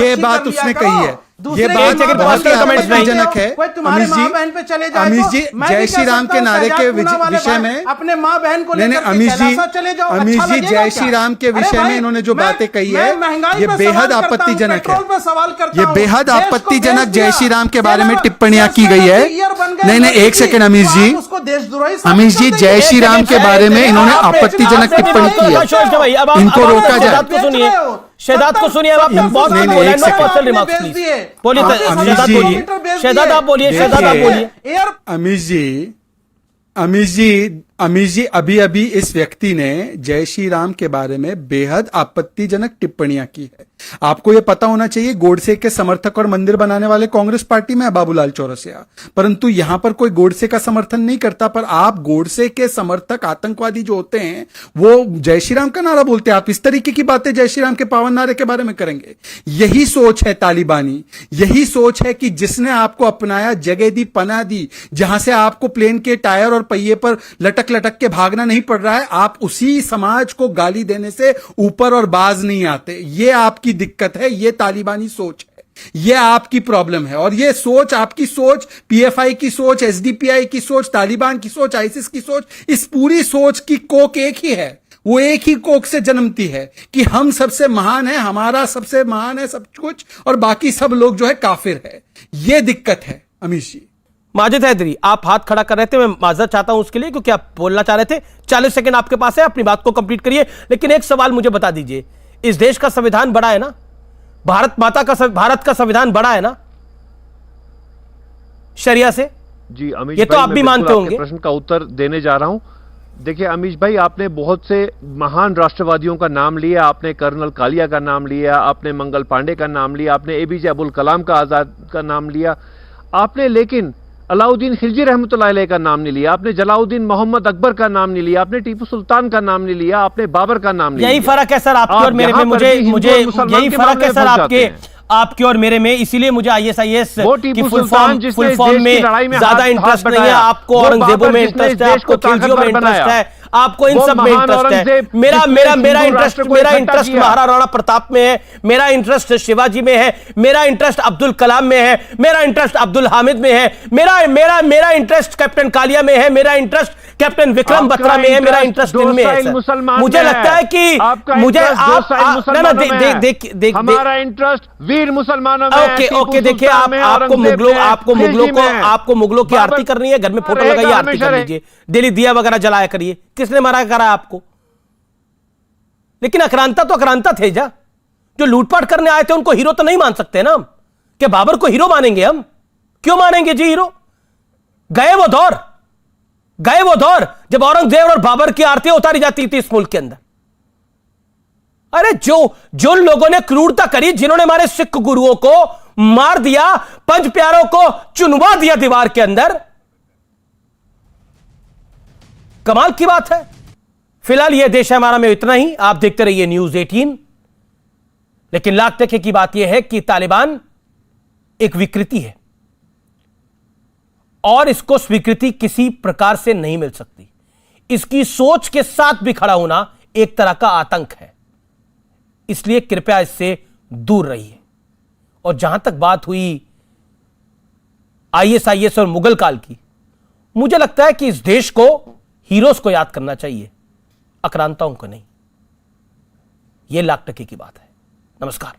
ये बात उसने कही है। ये बात बहुत ही आपत्तिजनक है। अमित जी जय श्री राम के नारे के विषय में अपने माँ बहन को नहीं अमित जी जय श्री राम के विषय में इन्होंने जो बातें कही है ये बेहद आपत्तिजनक है। ये बेहद आपत्तिजनक जय श्री राम के बारे में टिप्पणियां की गई है। नहीं एक सेकंड अमित जी जय श्री राम के बारे में इन्होंने आपत्तिजनक टिप्पणी की है, इनको रोका जाए। शहजाद को सुनिए, आपने बहुत बोला है, नो पर्सनल रिमार्क्स प्लीज। बोलिए शहजाद, बोलिए शहजाद, आप बोलिए शहजाद, आप बोलिए। अमित जी अभी इस व्यक्ति ने जय श्री राम के बारे में बेहद आपत्तिजनक टिप्पणियां की है। आपको यह पता होना चाहिए गोडसे के समर्थक और मंदिर बनाने वाले कांग्रेस पार्टी में है बाबूलाल चौरसिया, परंतु यहां पर कोई गोडसे का समर्थन नहीं करता। पर आप गोडसे के समर्थक आतंकवादी जो होते हैं वो जय श्री राम का नारा बोलते हैं। आप इस तरीके की बातें जय श्री राम के पावन नारे के बारे में करेंगे? यही सोच है तालिबानी, यही सोच है कि जिसने आपको अपनाया, जगह दी, पनाह दी, जहां से आपको प्लेन के टायर और पहिए पर लटक के भागना नहीं पड़ रहा है, आप उसी समाज को गाली देने से ऊपर और बाज नहीं आते। ये आपकी दिक्कत है, ये तालिबानी सोच है, ये आपकी प्रॉब्लम है। और ये सोच, आपकी सोच, पीएफआई की सोच, एसडीपीआई की सोच, तालिबान की सोच, आईसिस की सोच, इस पूरी सोच की कोक एक ही है। वो एक ही कोक से जन्मती है कि हम सबसे महान है, हमारा सबसे महान है सब कुछ, और बाकी सब लोग जो है काफिर है। ये दिक्कत है अमीश जी। माजिद हैदरी, आप हाथ खड़ा कर रहे थे, मैं माजरत चाहता हूं उसके लिए, क्योंकि आप बोलना चाह रहे थे। 40 सेकंड आपके पास है, अपनी बात को कंप्लीट करिए। लेकिन एक सवाल मुझे बता दीजिए, इस देश का संविधान बड़ा है ना? भारत का संविधान बड़ा है ना शरिया से? जी अमीश, ये तो आप भी मानते होंगे। प्रश्न का उत्तर देने जा रहा हूं। देखिए अमीश भाई, आपने बहुत से महान राष्ट्रवादियों का नाम लिया, आपने कर्नल कालिया का नाम लिया, आपने मंगल पांडे का नाम लिया, आपने एपीजे अब्दुल कलाम का आजाद का नाम लिया आपने, लेकिन अलाउद्दीन खिलजी रहमतुल्लाह अलैह का नाम नहीं लिया आपने, जलाउद्दीन मोहम्मद अकबर का नाम नहीं लिया आपने, टीपू सुल्तान का नाम नहीं लिया आपने, बाबर का नाम नहीं लिया। यही फर्क है सर आपके और मेरे में, मुझे यही फर्क है सर आपके और मेरे में। इसीलिए मुझे आईएसआईएस की फुल फॉर्म में ज्यादा इंटरेस्ट नहीं है। आपको औरंगजेबों में इंटरेस्ट है, आपको खिलजियों में इंटरेस्ट है, आपको इन सब में इंटरेस्ट है। मेरा इंटरेस्ट महाराणा प्रताप में है, मेरा इंटरेस्ट शिवाजी में है, मेरा इंटरेस्ट अब्दुल कलाम में है, मेरा इंटरेस्ट अब्दुल हामिद में है, मेरा इंटरेस्ट कैप्टन कालिया में है, मेरा इंटरेस्ट कैप्टन विक्रम बत्रा में है, मेरा इंटरेस्ट इनमें है। मुझे लगता है कि मुझे हमारा इंटरेस्ट वीर मुसलमानों में। ओके देखिए, आपको मुगलों की आरती करनी है, घर में फोटो लगाइए, आरती कर लीजिए, दिली दिया वगैरह जलाया करिए। किसने मना करा आपको? लेकिन आक्रांता तो आक्रांता थे जा। जो लूटपाट करने आए थे उनको हीरो तो नहीं मान सकते ना हम। क्या बाबर को हीरो मानेंगे हम? क्यों मानेंगे जी हीरो? गए वो दौर जब औरंगजेब और बाबर की आरतियां उतारी जाती थी इस मुल्क के अंदर। अरे जो लोगों ने क्रूरता करी, जिन्होंने हमारे सिख गुरुओं को मार दिया, पंच प्यारों को चुनवा दिया दीवार के अंदर, कमाल की बात है। फिलहाल यह देश है हमारा में इतना ही। आप देखते रहिए न्यूज 18। लेकिन लाख टके की बात यह है कि तालिबान एक विकृति है और इसको स्वीकृति किसी प्रकार से नहीं मिल सकती। इसकी सोच के साथ भी खड़ा होना एक तरह का आतंक है, इसलिए कृपया इससे दूर रहिए। और जहां तक बात हुई ISIS और मुगल काल की, मुझे लगता है कि इस देश को हीरोज को याद करना चाहिए, आक्रांताओं को नहीं। यह लाख टके की बात है। नमस्कार।